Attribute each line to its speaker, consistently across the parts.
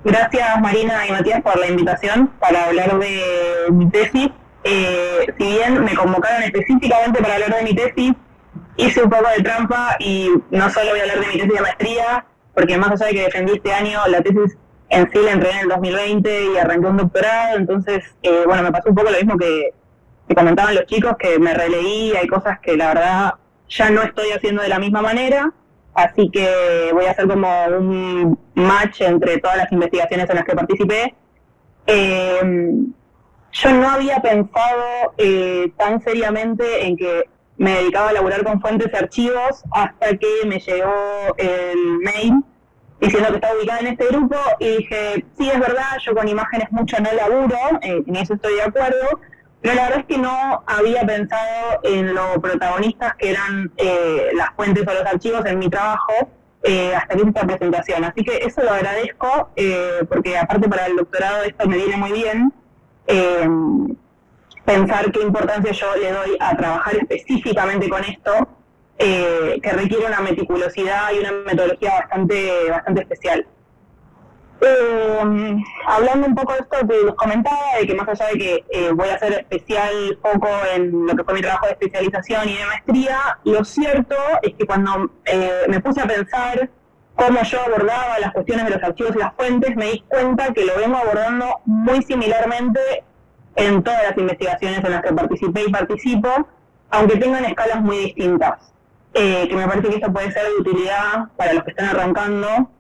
Speaker 1: Gracias Marina y Matías por la invitación para hablar de mi tesis. Si bien me convocaron específicamente para hablar de mi tesis, hice un poco de trampa y no solo voy a hablar de mi tesis de maestría, porque más allá de que defendí este año, la tesis en sí la entregué en el 2020 y arranqué un doctorado, entonces, bueno, me pasó un poco lo mismo que comentaban los chicos, que me releí, hay cosas que la verdad ya no estoy haciendo de la misma manera, así que voy a hacer como un match entre todas las investigaciones en las que participé. Eh, yo no había pensado tan seriamente en que me dedicaba a laburar con fuentes y archivos hasta que me llegó el mail diciendo que estaba ubicada en este grupo y dije, sí, es verdad, yo con imágenes mucho no laburo, en eso estoy de acuerdo, pero la verdad es que no había pensado en lo protagonistas que eran las fuentes o los archivos en mi trabajo hasta que hice esta presentación. Así que eso lo agradezco porque aparte para el doctorado esto me viene muy bien. Eh, Pensar qué importancia yo le doy a trabajar específicamente con esto, que requiere una meticulosidad y una metodología bastante especial. Hablando un poco de esto que les comentaba, de que más allá de que voy a hacer especial foco en lo que fue mi trabajo de especialización y de maestría, lo cierto es que cuando me puse a pensar cómo yo abordaba las cuestiones de los archivos y las fuentes, me di cuenta que lo vengo abordando muy similarmente en todas las investigaciones en las que participé y participo, aunque tengan escalas muy distintas, que me parece que esto puede ser de utilidad para los que están arrancando,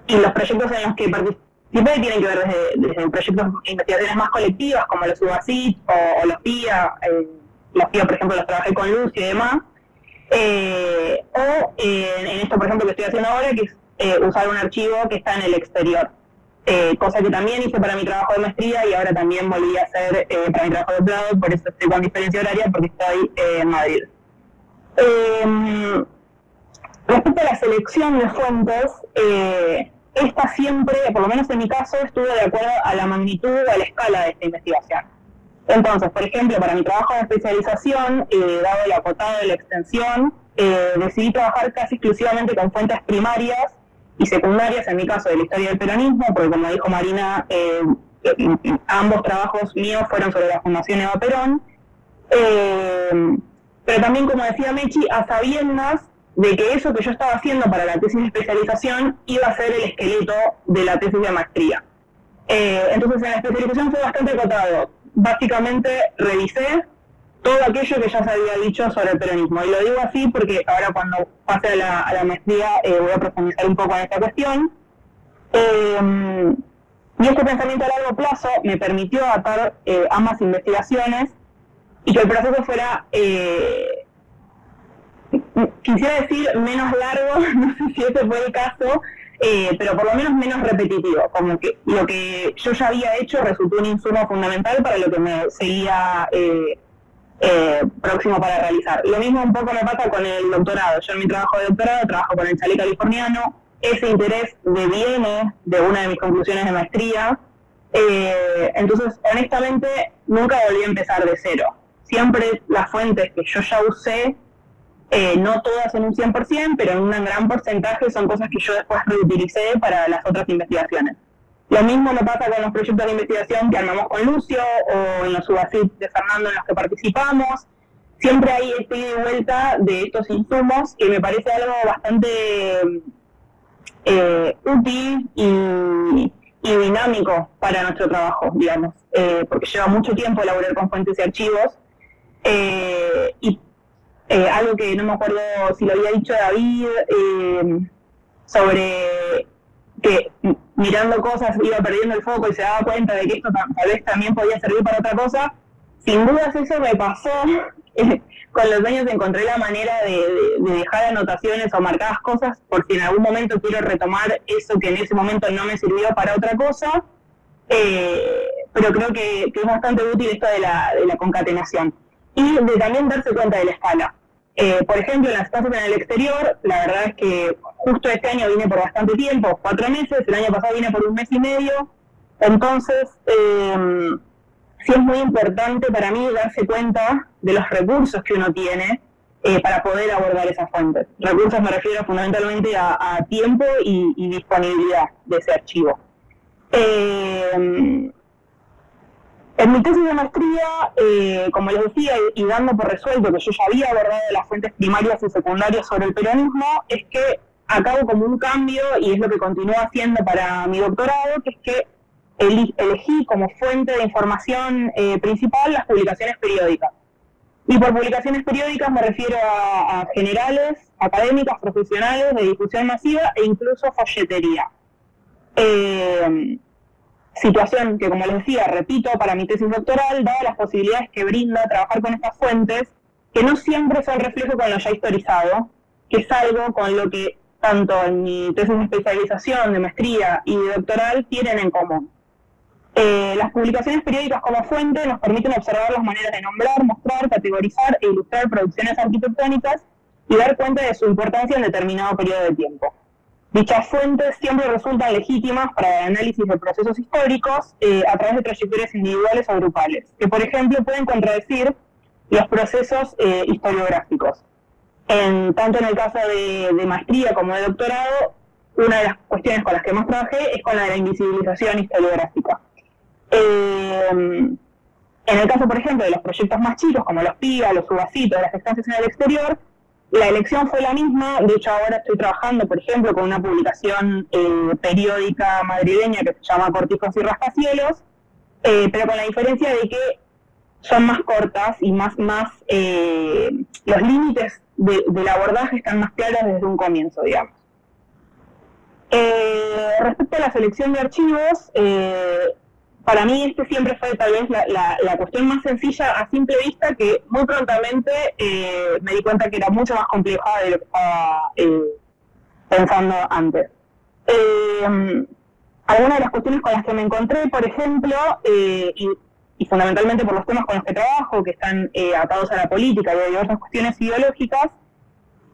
Speaker 1: y los proyectos en los que participé tienen que ver desde proyectos de investigaciones más colectivas, como los UBACIT o los PIA, los PIA, por ejemplo, los trabajé con Lucio y demás, o en esto, por ejemplo, que estoy haciendo ahora, que es usar un archivo que está en el exterior. Cosa que también hice para mi trabajo de maestría y ahora también volví a hacer para mi trabajo de doctorado, por eso estoy con diferencia horaria, porque estoy en Madrid. Respecto a la selección de fuentes, esta siempre, por lo menos en mi caso, estuvo de acuerdo a la magnitud o a la escala de esta investigación. Entonces, por ejemplo, para mi trabajo de especialización, dado el acotado de la extensión, decidí trabajar casi exclusivamente con fuentes primarias y secundarias, en mi caso de la historia del peronismo, porque como dijo Marina, ambos trabajos míos fueron sobre la Fundación Eva Perón, pero también, como decía Mechi, a sabiendas de que eso que yo estaba haciendo para la tesis de especialización iba a ser el esqueleto de la tesis de maestría. Entonces en la especialización fue bastante acotado. Básicamente revisé todo aquello que ya se había dicho sobre el peronismo. Y lo digo así porque ahora cuando pase a la maestría voy a profundizar un poco en esta cuestión. Y este pensamiento a largo plazo me permitió atar ambas investigaciones y que el proceso fuera, quisiera decir, menos largo, no sé si ese fue el caso, pero por lo menos menos repetitivo, como que lo que yo ya había hecho resultó un insumo fundamental para lo que me seguía próximo para realizar. Lo mismo un poco me pasa con el doctorado. Yo en mi trabajo de doctorado trabajo con el Chalet californiano. Ese interés deviene de una de mis conclusiones de maestría. Entonces, honestamente, nunca volví a empezar de cero. Siempre las fuentes que yo ya usé, no todas en un 100%, pero en un gran porcentaje son cosas que yo después reutilicé para las otras investigaciones. Lo mismo me pasa con los proyectos de investigación que armamos con Lucio o en los UBACIT de Fernando en los que participamos. Siempre hay este ida y vuelta de estos insumos que me parece algo bastante útil y dinámico para nuestro trabajo, digamos, porque lleva mucho tiempo elaborar con fuentes y archivos. Y algo que no me acuerdo si lo había dicho David, sobre que mirando cosas iba perdiendo el foco y se daba cuenta de que esto tal vez también podía servir para otra cosa. Sin dudas eso me pasó. Con los años encontré la manera de dejar anotaciones o marcadas cosas por si en algún momento quiero retomar eso que en ese momento no me sirvió para otra cosa. Pero creo que es bastante útil esto de la concatenación. Y de también darse cuenta de la escala. Por ejemplo, en las clases en el exterior, la verdad es que justo este año vine por bastante tiempo, 4 meses, el año pasado vine por 1 mes y medio, entonces sí es muy importante para mí darse cuenta de los recursos que uno tiene para poder abordar esas fuentes. Recursos me refiero fundamentalmente a tiempo y disponibilidad de ese archivo. En mi tesis de maestría, como les decía, y dando por resuelto que yo ya había abordado las fuentes primarias y secundarias sobre el peronismo, es que acabo como un cambio, y es lo que continúo haciendo para mi doctorado, que es que elegí como fuente de información principal las publicaciones periódicas. Y por publicaciones periódicas me refiero a generales, académicas, profesionales, de difusión masiva e incluso folletería. Situación que, como les decía, repito, para mi tesis doctoral, dada las posibilidades que brinda trabajar con estas fuentes, que no siempre son reflejo con lo ya historizado, que es algo con lo que tanto en mi tesis de especialización, de maestría y de doctoral tienen en común. Las publicaciones periódicas como fuente nos permiten observar las maneras de nombrar, mostrar, categorizar e ilustrar producciones arquitectónicas y dar cuenta de su importancia en determinado periodo de tiempo. Dichas fuentes siempre resultan legítimas para el análisis de procesos históricos a través de trayectorias individuales o grupales, que por ejemplo pueden contradecir los procesos historiográficos. Tanto en el caso de maestría como de doctorado, una de las cuestiones con las que más trabajé es con la de la invisibilización historiográfica. En el caso, por ejemplo, de los proyectos más chicos, como los PIA, los UBACITO, las estancias en el exterior, la elección fue la misma. De hecho, ahora estoy trabajando, por ejemplo, con una publicación periódica madrileña que se llama Cortijos y Rascacielos, pero con la diferencia de que son más cortas y más los límites del abordaje están más claros desde un comienzo, digamos. Respecto a la selección de archivos, para mí este siempre fue tal vez la cuestión más sencilla a simple vista, que muy prontamente me di cuenta que era mucho más compleja de lo que estaba pensando antes. Algunas de las cuestiones con las que me encontré, por ejemplo, y fundamentalmente por los temas con los que trabajo, que están atados a la política y a diversas cuestiones ideológicas,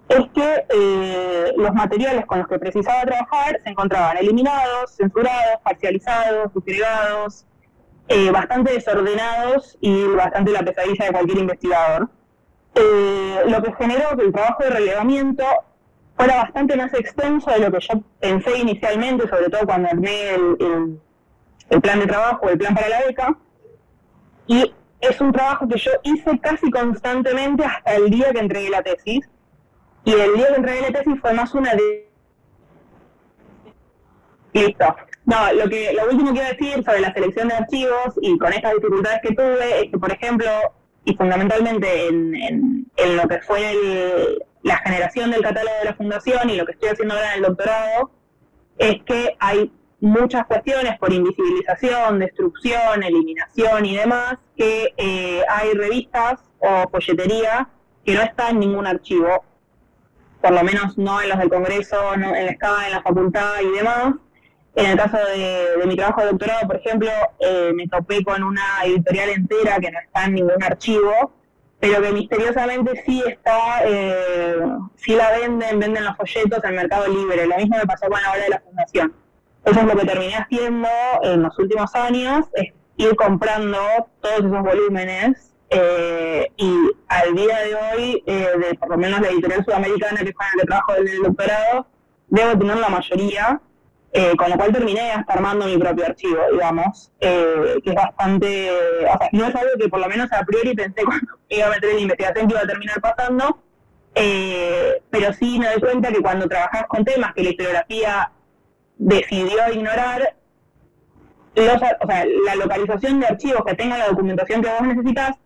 Speaker 1: es que los materiales con los que precisaba trabajar se encontraban eliminados, censurados, parcializados, disgregados, bastante desordenados y bastante la pesadilla de cualquier investigador. Lo que generó que el trabajo de relevamiento fuera bastante más extenso de lo que yo pensé inicialmente, sobre todo cuando armé el plan de trabajo, el plan para la beca, y es un trabajo que yo hice casi constantemente hasta el día que entregué la tesis. Y el día que entregué la tesis fue más una de... Listo. No, lo último que iba a decir sobre la selección de archivos y con estas dificultades que tuve es que, por ejemplo, y fundamentalmente en lo que fue la generación del catálogo de la Fundación y lo que estoy haciendo ahora en el doctorado, es que hay muchas cuestiones por invisibilización, destrucción, eliminación y demás, que hay revistas o folletería que no está en ningún archivo, por lo menos no en los del Congreso, no en la SCA, en la facultad y demás. En el caso de mi trabajo de doctorado, por ejemplo, me topé con una editorial entera que no está en ningún archivo, pero que misteriosamente sí está, sí la venden los folletos en Mercado Libre. Lo mismo me pasó con la obra de la Fundación. Eso es lo que terminé haciendo en los últimos años, es ir comprando todos esos volúmenes. Y al día de hoy, de por lo menos la editorial sudamericana, que es con la que trabajo en el doctorado, debo tener la mayoría, con lo cual terminé hasta armando mi propio archivo, digamos, que es bastante, o sea, no es algo que por lo menos a priori pensé cuando iba a meter en la investigación que iba a terminar pasando, pero sí me doy cuenta que cuando trabajas con temas que la historiografía decidió ignorar, la localización de archivos que tengan la documentación que vos necesitas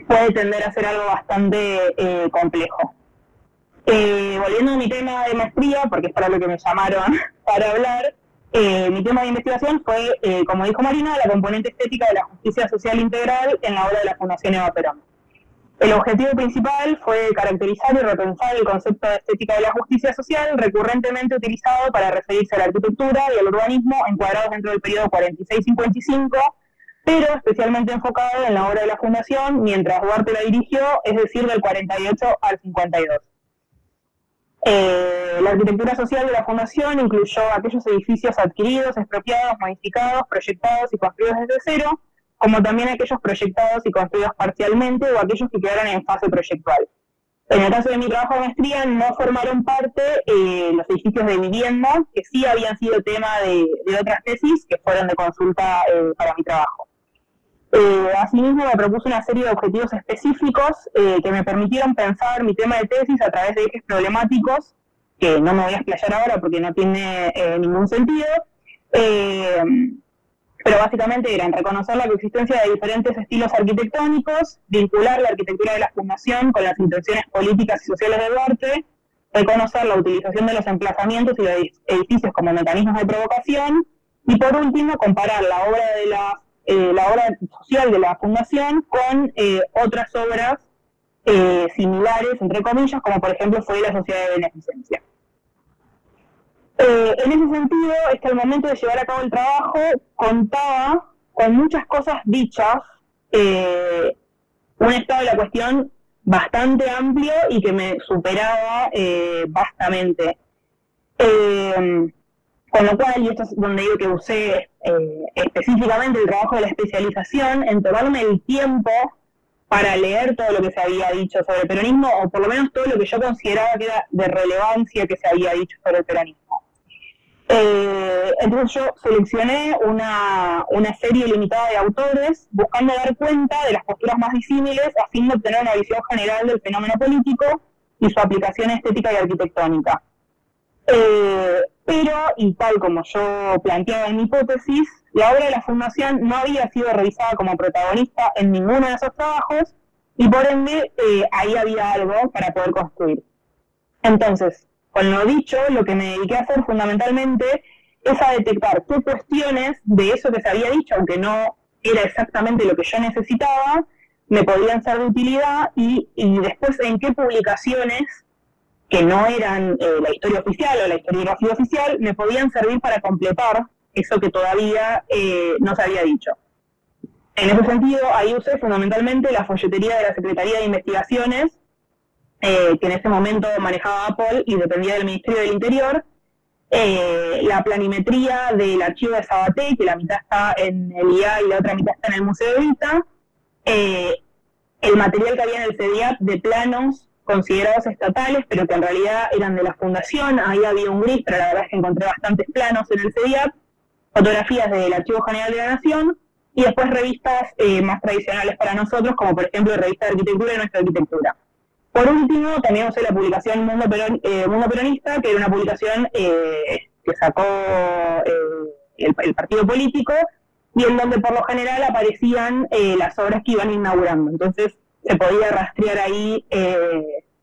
Speaker 1: puede tender a ser algo bastante complejo. Volviendo a mi tema de maestría, porque es para lo que me llamaron para hablar, mi tema de investigación fue, como dijo Marina, la componente estética de la justicia social integral en la obra de la Fundación Eva Perón. El objetivo principal fue caracterizar y repensar el concepto de estética de la justicia social, recurrentemente utilizado para referirse a la arquitectura y al urbanismo encuadrados dentro del periodo 46-55, pero especialmente enfocado en la obra de la Fundación mientras Duarte la dirigió, es decir, del 48 al 52. La arquitectura social de la Fundación incluyó aquellos edificios adquiridos, expropiados, modificados, proyectados y construidos desde cero, como también aquellos proyectados y construidos parcialmente o aquellos que quedaron en fase proyectual. En el caso de mi trabajo de maestría no formaron parte los edificios de vivienda, que sí habían sido tema de otras tesis que fueron de consulta para mi trabajo. Asimismo, me propuse una serie de objetivos específicos que me permitieron pensar mi tema de tesis a través de ejes problemáticos, que no me voy a explayar ahora porque no tiene ningún sentido, pero básicamente eran reconocer la coexistencia de diferentes estilos arquitectónicos, vincular la arquitectura de la fundación con las intenciones políticas y sociales del arte, reconocer la utilización de los emplazamientos y los edificios como mecanismos de provocación, y por último, comparar la obra social de la fundación con otras obras similares, entre comillas, como por ejemplo fue la Sociedad de Beneficencia. En ese sentido, es que al momento de llevar a cabo el trabajo contaba con muchas cosas dichas, un estado de la cuestión bastante amplio y que me superaba vastamente. Con lo cual, y esto es donde digo que usé específicamente el trabajo de la especialización, en tomarme el tiempo para leer todo lo que se había dicho sobre el peronismo, o por lo menos todo lo que yo consideraba que era de relevancia que se había dicho sobre el peronismo. Entonces yo seleccioné una serie limitada de autores, buscando dar cuenta de las posturas más disímiles, a fin de obtener una visión general del fenómeno político y su aplicación estética y arquitectónica. Pero, y tal como yo planteaba en mi hipótesis, la obra de la Fundación no había sido revisada como protagonista en ninguno de esos trabajos, y por ende ahí había algo para poder construir. Entonces, con lo dicho, lo que me dediqué a hacer fundamentalmente es a detectar qué cuestiones de eso que se había dicho, aunque no era exactamente lo que yo necesitaba, me podían ser de utilidad, y después en qué publicaciones que no eran la historia oficial o la historiografía oficial, me podían servir para completar eso que todavía no se había dicho. En ese sentido, ahí usé fundamentalmente la folletería de la Secretaría de Investigaciones, que en ese momento manejaba Apple y dependía del Ministerio del Interior, la planimetría del archivo de Sabaté, que la mitad está en el IA y la otra mitad está en el Museo de Vita, el material que había en el CEDIAP de planos considerados estatales, pero que en realidad eran de la Fundación. Ahí había un gris, pero la verdad es que encontré bastantes planos en el CEDIAP, fotografías del Archivo General de la Nación, y después revistas más tradicionales para nosotros, como por ejemplo la Revista de Arquitectura y Nuestra Arquitectura. Por último, también usé la publicación Mundo Peronista, que era una publicación que sacó el partido político, y en donde por lo general aparecían las obras que iban inaugurando. Entonces se podía rastrear ahí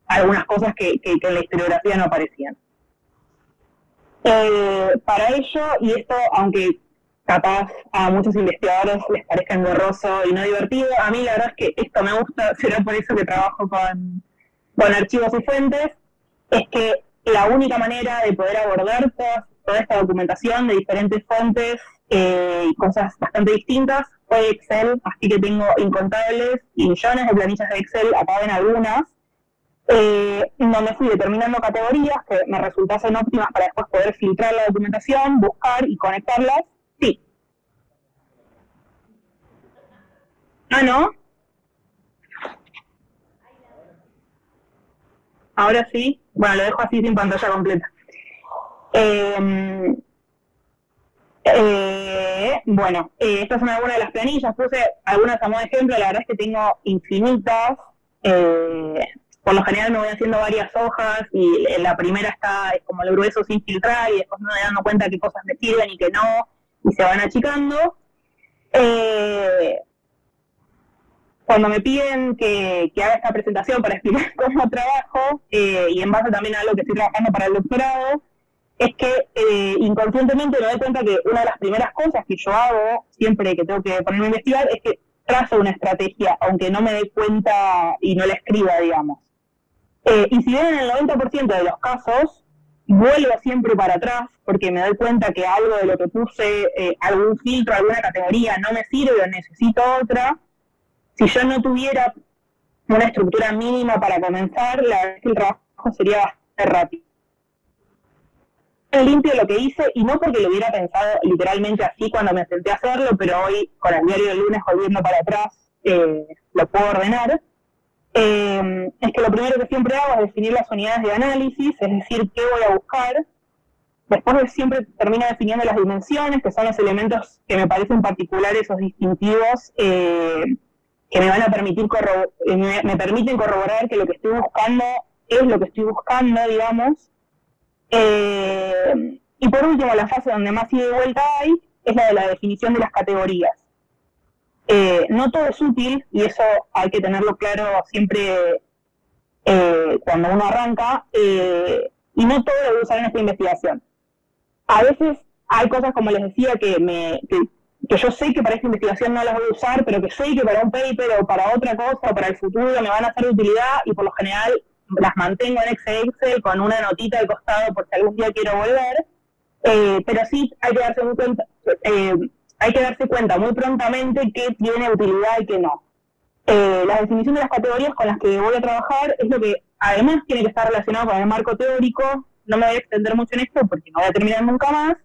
Speaker 1: algunas cosas que en la historiografía no aparecían. Para ello, y esto aunque capaz a muchos investigadores les parezca engorroso y no divertido, a mí la verdad es que esto me gusta, será por eso que trabajo con archivos y fuentes, es que la única manera de poder abordar toda esta documentación de diferentes fuentes y cosas bastante distintas fue Excel, así que tengo incontables y millones de planillas de Excel, acá ven algunas, donde fui determinando categorías que me resultasen óptimas para después poder filtrar la documentación, buscar y conectarlas. Sí. Ah, ¿no? Ahora sí. Bueno, lo dejo así sin pantalla completa. Bueno, estas son algunas de las planillas, puse algunas a modo de ejemplo, la verdad es que tengo infinitas, por lo general me voy haciendo varias hojas y la primera es como el grueso sin filtrar y después me voy dando cuenta qué cosas me sirven y qué no, y se van achicando. Cuando me piden que haga esta presentación para explicar cómo trabajo, y en base también a lo que estoy trabajando para el doctorado, es que inconscientemente me doy cuenta que una de las primeras cosas que yo hago siempre que tengo que ponerme a investigar es que trazo una estrategia, aunque no me dé cuenta y no la escriba, digamos. Y si bien en el 90% de los casos vuelvo siempre para atrás porque me doy cuenta que algo de lo que puse, algún filtro, alguna categoría no me sirve o necesito otra, si yo no tuviera una estructura mínima para comenzar, la verdad es que el trabajo sería bastante rápido. Limpio lo que hice, y no porque lo hubiera pensado literalmente así cuando me senté a hacerlo, pero hoy, con el diario del lunes volviendo para atrás, lo puedo ordenar. es que lo primero que siempre hago es definir las unidades de análisis, es decir, qué voy a buscar. Después siempre termino definiendo las dimensiones, que son los elementos que me parecen particulares o distintivos, que me van a permitir me permiten corroborar que lo que estoy buscando es lo que estoy buscando, digamos. Y por último, la fase donde más ida y vuelta hay es la de la definición de las categorías. No todo es útil, y eso hay que tenerlo claro siempre cuando uno arranca, y no todo lo voy a usar en esta investigación. A veces hay cosas, como les decía, que yo sé que para esta investigación no las voy a usar, pero que sé que para un paper o para otra cosa o para el futuro me van a ser de utilidad, y por lo general las mantengo en Excel con una notita al costado por si algún día quiero volver. Pero sí hay que darse cuenta muy prontamente qué tiene utilidad y qué no. La definición de las categorías con las que voy a trabajar es lo que además tiene que estar relacionado con el marco teórico. No me voy a extender mucho en esto porque no voy a terminar nunca más,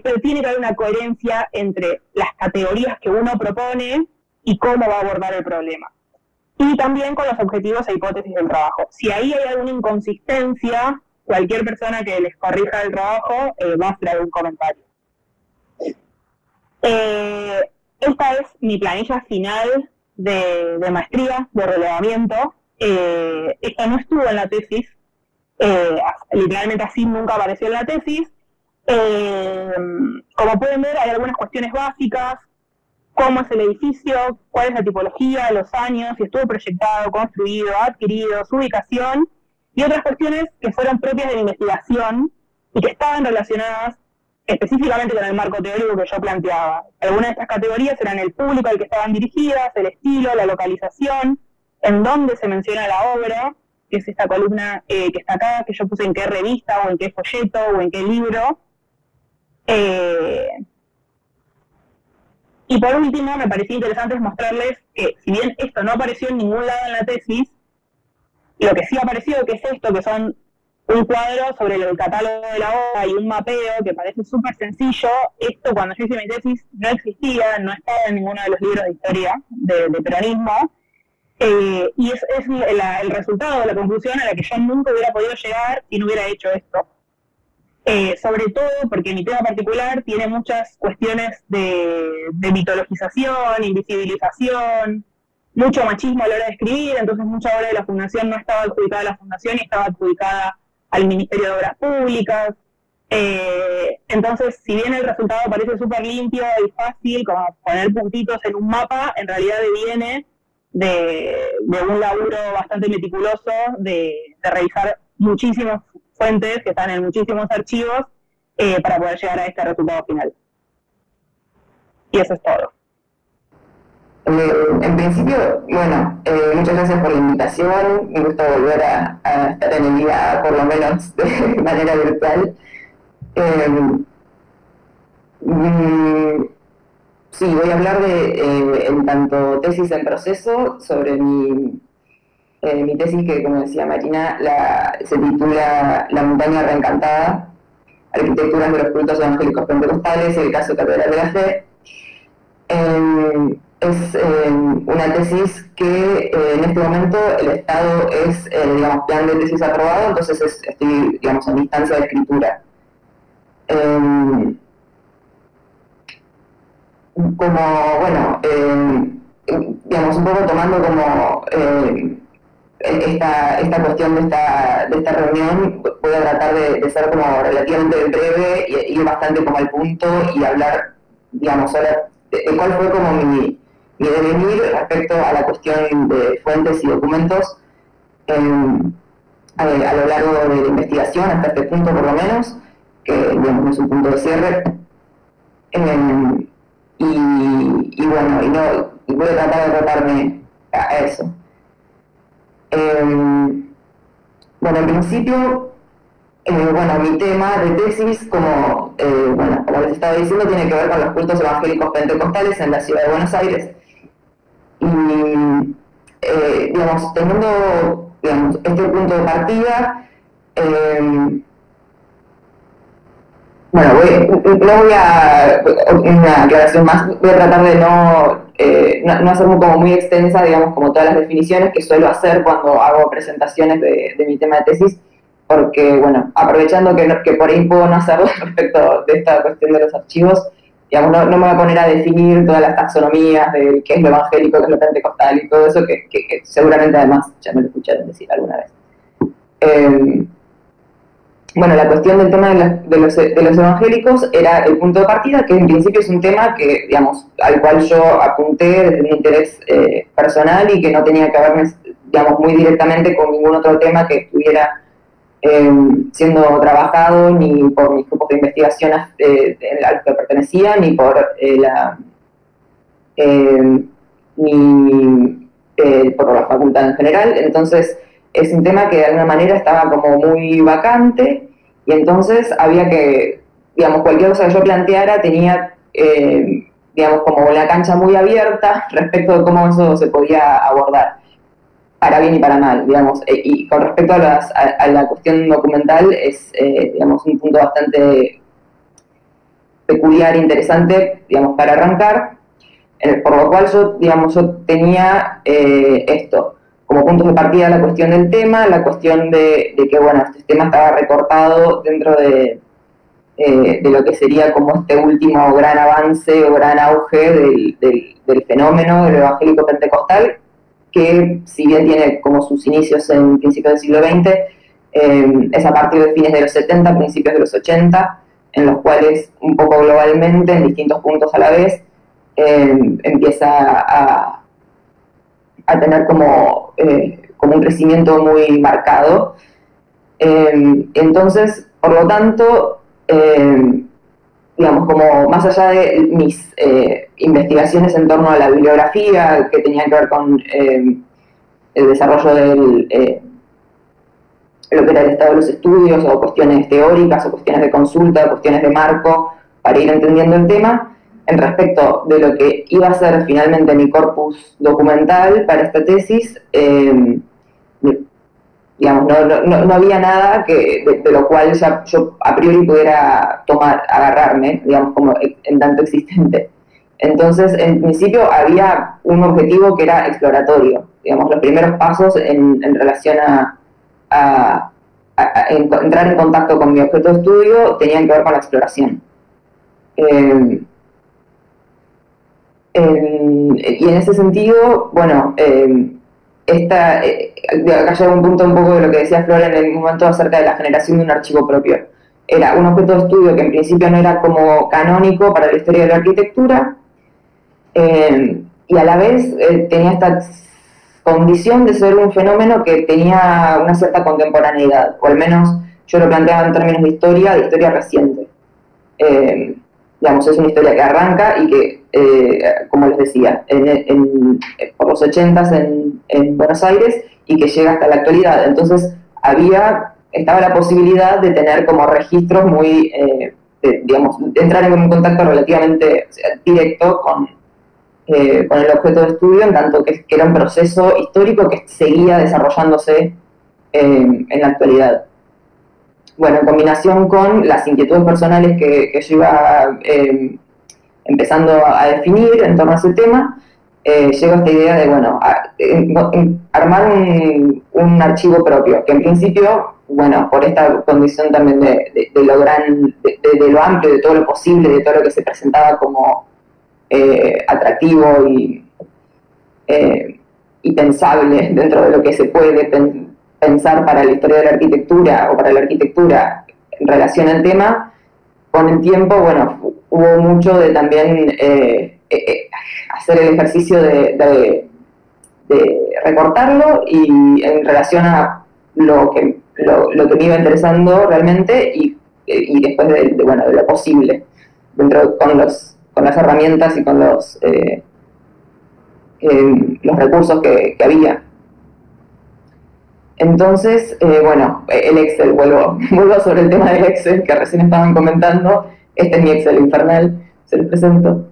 Speaker 1: pero tiene que haber una coherencia entre las categorías que uno propone y cómo va a abordar el problema. Y también con los objetivos e hipótesis del trabajo. Si ahí hay alguna inconsistencia, cualquier persona que les corrija el trabajo va a hacer algún comentario. Esta es mi planilla final de maestría, de relevamiento. Esto no estuvo en la tesis, literalmente así nunca apareció en la tesis. Como pueden ver, hay algunas cuestiones básicas: cómo es el edificio, cuál es la tipología, los años, si estuvo proyectado, construido, adquirido, su ubicación, y otras cuestiones que fueron propias de la investigación y que estaban relacionadas específicamente con el marco teórico que yo planteaba. Algunas de estas categorías eran el público al que estaban dirigidas, el estilo, la localización, en dónde se menciona la obra, que es esta columna que está acá, que yo puse en qué revista o en qué folleto o en qué libro. Y por último, me parecía interesante mostrarles que, si bien esto no apareció en ningún lado en la tesis, lo que sí apareció, que es esto, que son un cuadro sobre el catálogo de la obra y un mapeo que parece súper sencillo. Esto, cuando yo hice mi tesis, no existía, no estaba en ninguno de los libros de historia de peronismo, y es el resultado, la conclusión a la que yo nunca hubiera podido llegar si no hubiera hecho esto. Sobre todo porque mi tema particular tiene muchas cuestiones de mitologización, invisibilización, mucho machismo a la hora de escribir. Entonces mucha obra de la Fundación no estaba adjudicada a la Fundación y estaba adjudicada al Ministerio de Obras Públicas. Entonces, si bien el resultado parece súper limpio y fácil, como poner puntitos en un mapa, en realidad viene de un laburo bastante meticuloso de revisar muchísimas fuentes que están en muchísimos archivos para poder llegar a este resultado final. Y eso es todo.
Speaker 2: En principio, bueno, muchas gracias por la invitación. Me gusta volver a estar en el día, por lo menos de manera virtual. Sí, voy a hablar en tanto tesis en proceso, sobre mi tesis, que, como decía Marina, se titula La montaña reencantada, arquitecturas de los cultos evangélicos pentecostales, el caso Catedral de la Fe. Es una tesis que en este momento el Estado es, digamos, plan de tesis aprobado, entonces estoy, digamos, en instancia de escritura. Como, bueno, digamos, un poco tomando como esta cuestión de esta reunión, voy a tratar de ser como relativamente breve y ir bastante como al punto y hablar, digamos, ahora de cuál fue como mi devenir respecto a la cuestión de fuentes y documentos a lo largo de la investigación, hasta este punto por lo menos, que, digamos, es un punto de cierre. Y bueno, y voy a tratar de tratarme a eso. Bueno, en principio, bueno, mi tema de tesis, como les estaba diciendo, tiene que ver con los cultos evangélicos pentecostales en la ciudad de Buenos Aires. Y, digamos, teniendo, digamos, este punto de partida, Bueno, una aclaración más, voy a tratar de no hacerme como muy extensa, digamos, como todas las definiciones que suelo hacer cuando hago presentaciones de mi tema de tesis, porque, bueno, aprovechando que por ahí puedo no hacerlo respecto de esta cuestión de los archivos, digamos, no me voy a poner a definir todas las taxonomías de qué es lo evangélico, qué es lo pentecostal y todo eso, que seguramente además ya me lo escucharon decir alguna vez. Bueno, la cuestión del tema de los evangélicos era el punto de partida, que en principio es un tema que, digamos, al cual yo apunté desde mi interés personal y que no tenía que ver, digamos, muy directamente con ningún otro tema que estuviera siendo trabajado, ni por mis grupos de investigación a los que pertenecía, ni por por la facultad en general. Entonces, es un tema que de alguna manera estaba como muy vacante y entonces había que, digamos, cualquier cosa que yo planteara tenía, digamos, como la cancha muy abierta respecto de cómo eso se podía abordar, para bien y para mal, digamos. Y con respecto a la cuestión documental es, digamos, un punto bastante peculiar e interesante, digamos, para arrancar, por lo cual yo tenía esto como puntos de partida, la cuestión del tema, la cuestión de que, bueno, este tema estaba recortado dentro de lo que sería como este último gran avance o gran auge del fenómeno del evangélico pentecostal, que si bien tiene como sus inicios en principios del siglo XX, es a partir de fines de los 70, principios de los 80, en los cuales un poco globalmente, en distintos puntos a la vez, empieza a tener como un crecimiento muy marcado. Entonces, por lo tanto, digamos, como más allá de mis investigaciones en torno a la bibliografía que tenían que ver con el desarrollo de lo que era el estado de los estudios, o cuestiones teóricas, o cuestiones de consulta, o cuestiones de marco, para ir entendiendo el tema, en respecto de lo que iba a ser finalmente mi corpus documental para esta tesis, digamos, no había nada de lo cual ya yo a priori pudiera agarrarme, digamos, como en tanto existente. Entonces, en principio había un objetivo que era exploratorio, digamos, los primeros pasos en relación a entrar en contacto con mi objeto de estudio tenían que ver con la exploración. Y en ese sentido, bueno, acá llega un punto un poco de lo que decía Flor en el momento acerca de la generación de un archivo propio. Era un objeto de estudio que en principio no era como canónico para la historia de la arquitectura, y a la vez tenía esta condición de ser un fenómeno que tenía una cierta contemporaneidad, o al menos yo lo planteaba en términos de historia reciente. Digamos, es una historia que arranca y que, como les decía, por los 80s en Buenos Aires, y que llega hasta la actualidad. Entonces estaba la posibilidad de tener como registros muy, digamos, de entrar en un contacto relativamente directo con el objeto de estudio, en tanto que era un proceso histórico que seguía desarrollándose en la actualidad. Bueno, en combinación con las inquietudes personales que yo iba empezando a definir en torno a ese tema, llegó a esta idea de, bueno, armar un archivo propio, que en principio, bueno, por esta condición también de lo amplio, de todo lo posible, de todo lo que se presentaba como atractivo y pensable dentro de lo que se puede pensar para la historia de la arquitectura o para la arquitectura en relación al tema, con el tiempo, bueno, hubo mucho de también hacer el ejercicio de recortarlo y en relación a lo que me iba interesando realmente y después de lo posible, con las herramientas y con los recursos que había. Entonces, bueno, el Excel, vuelvo sobre el tema del Excel que recién estaban comentando. Este es mi Excel infernal, se los presento.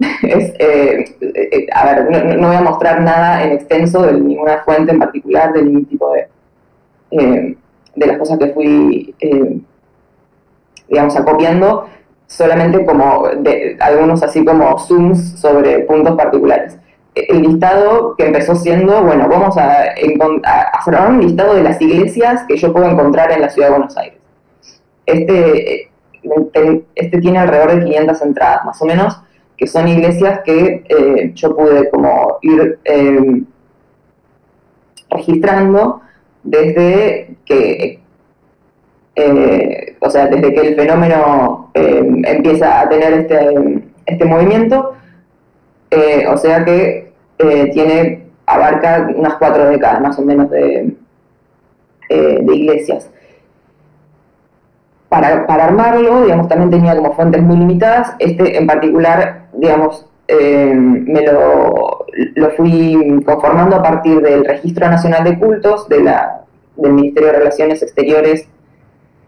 Speaker 2: A ver, no voy a mostrar nada en extenso de ninguna fuente en particular, de ningún tipo de las cosas que fui, digamos, acopiando, solamente como algunos así como zooms sobre puntos particulares. El listado que empezó siendo, bueno, vamos a formar un listado de las iglesias que yo puedo encontrar en la ciudad de Buenos Aires. Este tiene alrededor de 500 entradas, más o menos, que son iglesias que yo pude como ir registrando desde que desde que el fenómeno empieza a tener este movimiento, o sea que abarca unas 4 décadas más o menos de iglesias. Para armarlo, digamos, también tenía como fuentes muy limitadas. En particular, digamos, me lo fui conformando a partir del Registro Nacional de Cultos del Ministerio de Relaciones Exteriores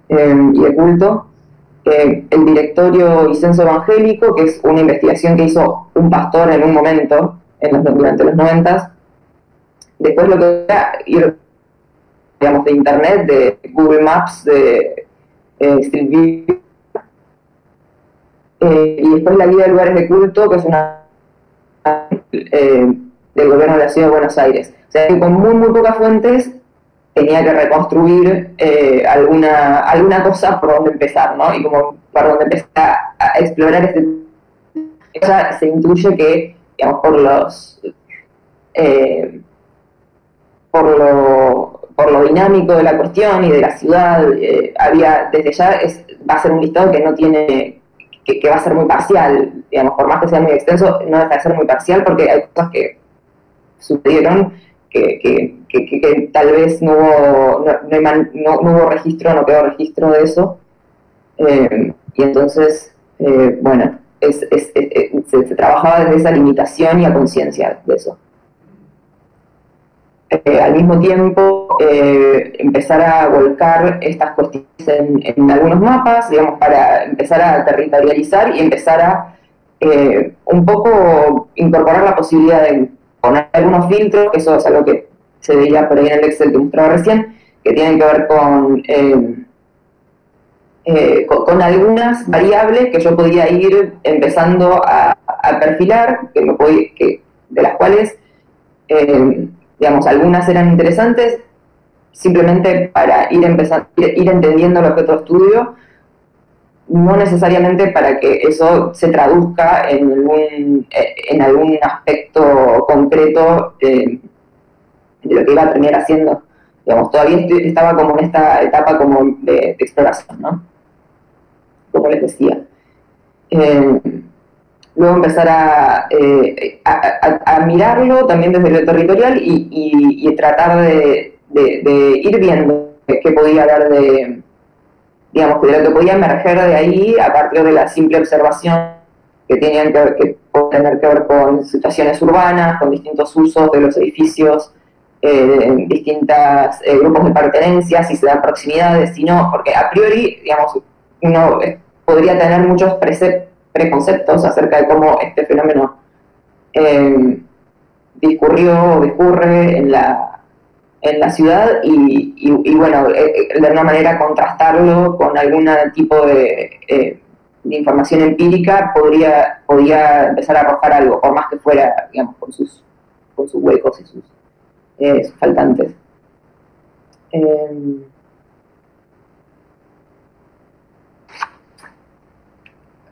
Speaker 2: y de Culto, el Directorio y Censo Evangélico, que es una investigación que hizo un pastor en un momento, durante los 90. Después lo que era ir, digamos, de Internet, de Google Maps, de Street View, y después la Guía de Lugares de Culto, que es una del gobierno de la Ciudad de Buenos Aires. O sea que con muy pocas fuentes tenía que reconstruir alguna cosa por donde empezar, ¿no? Y como por donde empezar a explorar ya se intuye que, digamos, por lo dinámico de la cuestión y de la ciudad, desde ya va a ser un listado que no tiene, que va a ser muy parcial, digamos, por más que sea muy extenso, no deja de ser muy parcial porque hay cosas que sucedieron que tal vez no hubo registro, no quedó registro de eso, y entonces, bueno, se trabajaba desde esa limitación y a conciencia de eso. Al mismo tiempo, empezar a volcar estas cuestiones en algunos mapas, digamos, para empezar a territorializar y empezar a un poco incorporar la posibilidad de poner algunos filtros, que eso es algo que se veía por ahí en el Excel que mostraba recién, que tienen que ver con algunas variables que yo podía ir empezando a perfilar, de las cuales, digamos, algunas eran interesantes simplemente para ir entendiendo el objeto de estudio, no necesariamente para que eso se traduzca en algún aspecto concreto de lo que iba a terminar haciendo. Digamos, todavía estaba como en esta etapa como de exploración, ¿no? Como les decía. Luego empezar a mirarlo también desde lo territorial y tratar de ir viendo qué podía haber digamos, de lo que podía emerger de ahí a partir de la simple observación que pueden tener que ver con situaciones urbanas, con distintos usos de los edificios, distintos grupos de pertenencia, si se dan proximidades, si no, porque a priori, digamos, uno podría tener muchos preconceptos acerca de cómo este fenómeno discurrió o discurre en la ciudad y bueno, de alguna manera contrastarlo con algún tipo de información empírica podría empezar a arrojar algo, por más que fuera, digamos, con sus huecos y sus faltantes.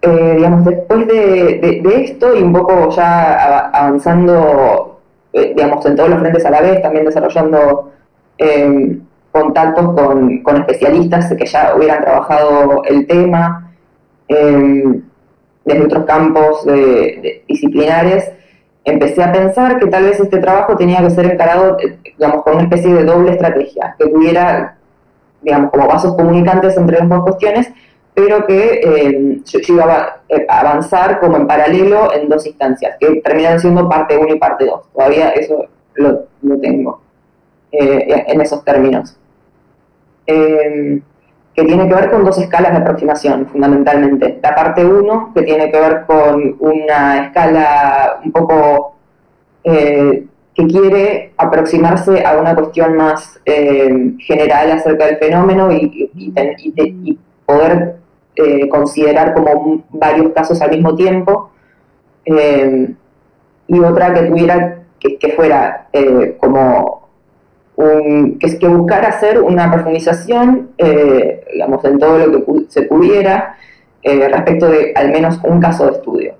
Speaker 2: Digamos, después de esto y un poco ya avanzando, digamos, en todos los frentes a la vez, también desarrollando contactos con especialistas que ya hubieran trabajado el tema desde otros campos disciplinares, empecé a pensar que tal vez este trabajo tenía que ser encarado, digamos, con una especie de doble estrategia, que tuviera, digamos, como vasos comunicantes entre las dos cuestiones, pero que yo iba a avanzar como en paralelo en dos instancias, que terminan siendo parte 1 y parte 2. Todavía eso lo tengo en esos términos. Que tiene que ver con dos escalas de aproximación, fundamentalmente. La parte 1, que tiene que ver con una escala un poco que quiere aproximarse a una cuestión más general acerca del fenómeno y poder considerar como varios casos al mismo tiempo, y otra que tuviera, que fuera como que buscara hacer una profundización, digamos, en todo lo que se pudiera respecto de al menos un caso de estudio.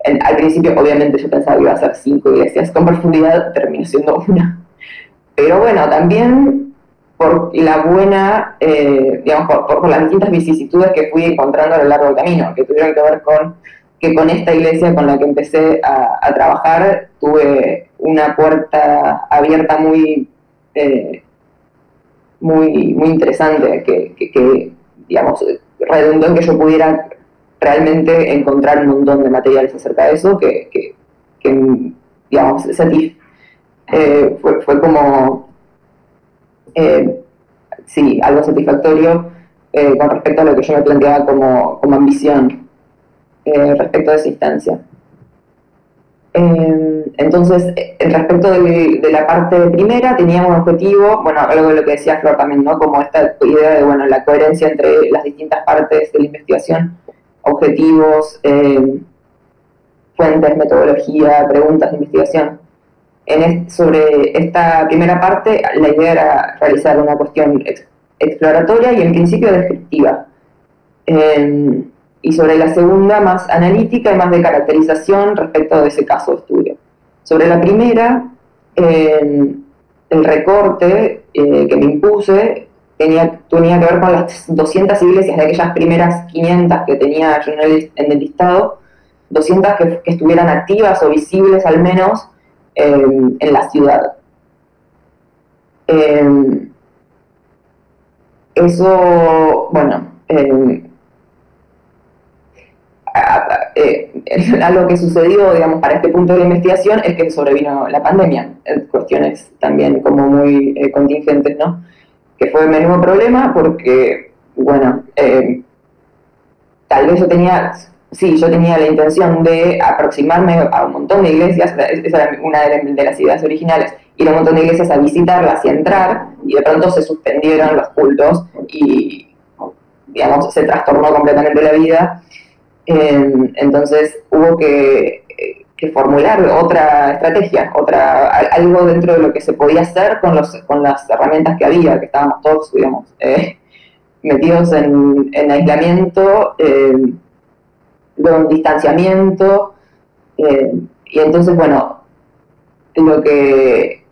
Speaker 2: Al principio, obviamente, yo pensaba que iba a ser 5 iglesias, con profundidad terminó siendo una. Pero bueno, también por la buena, digamos, por las distintas vicisitudes que fui encontrando a lo largo del camino, que tuvieron que ver con que con esta iglesia con la que empecé a trabajar tuve una puerta abierta muy interesante que, digamos, redundó en que yo pudiera realmente encontrar un montón de materiales acerca de eso que digamos, fue como, sí, algo satisfactorio con respecto a lo que yo me planteaba como ambición respecto de esa instancia. Entonces, respecto de la parte primera, teníamos un objetivo, bueno, algo de lo que decía Flor también, ¿no? Como esta idea de, bueno, la coherencia entre las distintas partes de la investigación, objetivos, fuentes, metodología, preguntas de investigación. Sobre esta primera parte, la idea era realizar una cuestión exploratoria y en principio descriptiva. Y sobre la segunda, más analítica y más de caracterización respecto de ese caso de estudio. Sobre la primera, el recorte que me impuse tenía que ver con las 200 iglesias de aquellas primeras 500 que tenía yo en el listado, 200 que estuvieran activas o visibles al menos en la ciudad. Eso, bueno, algo que sucedió, digamos, para este punto de la investigación es que sobrevino la pandemia, cuestiones también como muy contingentes, ¿no? Que fue un menudo problema porque, bueno, tal vez yo tenía la intención de aproximarme a un montón de iglesias, esa era una de las ideas originales, ir a un montón de iglesias a visitarlas y entrar, y de pronto se suspendieron los cultos y, digamos, se trastornó completamente la vida. Entonces hubo que formular otra estrategia, algo dentro de lo que se podía hacer con las herramientas que había, que estábamos todos, digamos, metidos en aislamiento, luego en distanciamiento, y entonces, bueno, lo que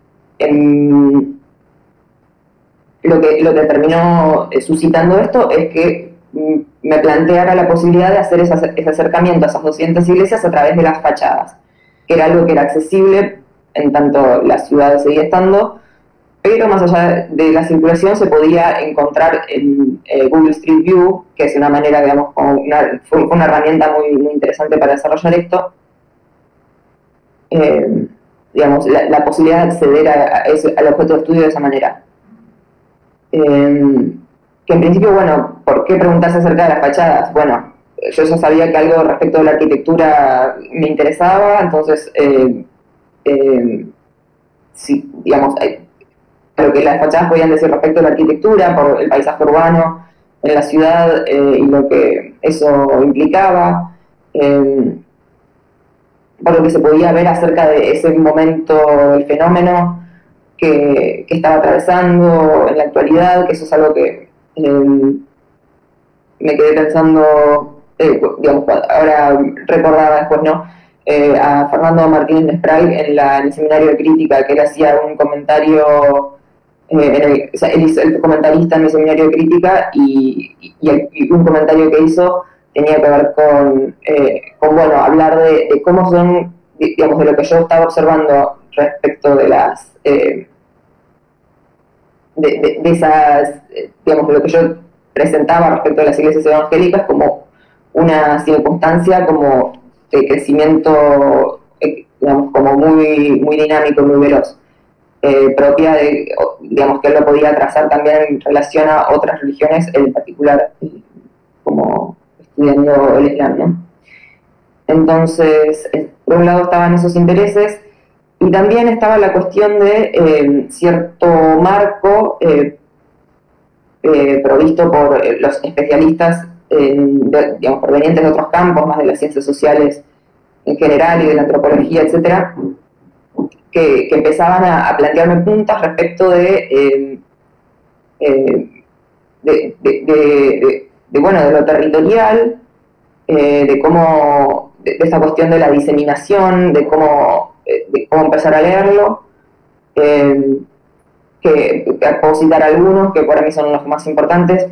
Speaker 2: terminó suscitando esto es que me planteara la posibilidad de hacer ese acercamiento a esas 200 iglesias a través de las fachadas, que era algo que era accesible en tanto la ciudad seguía estando, pero más allá de la circulación se podía encontrar en Google Street View, que es una manera, digamos, fue una herramienta muy interesante para desarrollar esto, digamos, la posibilidad de acceder al objeto de estudio de esa manera. Que en principio, bueno, ¿por qué preguntarse acerca de las fachadas? Bueno, yo ya sabía que algo respecto de la arquitectura me interesaba, entonces, sí, digamos, lo que las fachadas podían decir respecto a la arquitectura, por el paisaje urbano en la ciudad y lo que eso implicaba, por lo que se podía ver acerca de ese momento del fenómeno que estaba atravesando en la actualidad, que eso es algo que me quedé pensando, digamos, ahora recordaba después, ¿no? A Fernando Martínez Mespral en el seminario de crítica, que él hacía un comentario, él fue comentarista en el seminario de crítica y un comentario que hizo tenía que ver con bueno, hablar de cómo son, digamos, de lo que yo estaba observando respecto de las de esas, digamos, de lo que yo presentaba respecto de las iglesias evangélicas como una circunstancia como de crecimiento, digamos, como muy dinámico, muy veloz, propia de, digamos, que él lo podía trazar también en relación a otras religiones, en particular como estudiando el Islam, ¿no? Entonces, por un lado estaban esos intereses y también estaba la cuestión de cierto marco provisto por los especialistas digamos, provenientes de otros campos, más de las ciencias sociales en general y de la antropología, etcétera, que empezaban a plantearme puntos respecto bueno, de lo territorial, de cómo, de esta cuestión de la diseminación, de cómo empezar a leerlo. Que puedo citar algunos que para mí son los más importantes.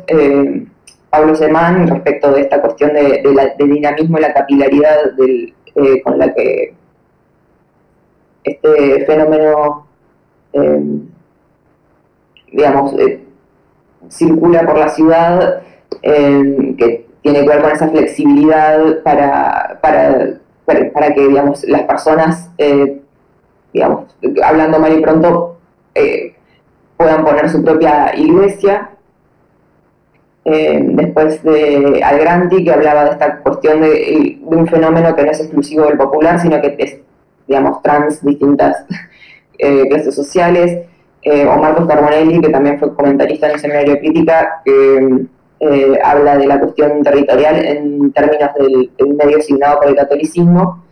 Speaker 2: Pablo Semán, respecto de esta cuestión del dinamismo y la capilaridad con la que este fenómeno, digamos, circula por la ciudad, que tiene que ver con esa flexibilidad para que, digamos, las personas, digamos, hablando mal y pronto, puedan poner su propia iglesia. Después de Algranti, que hablaba de esta cuestión de un fenómeno que no es exclusivo del popular, sino que es, digamos, trans distintas clases sociales. O Marcos Carbonelli, que también fue comentarista en el Seminario de Crítica, que habla de la cuestión territorial en términos del medio asignado por el catolicismo.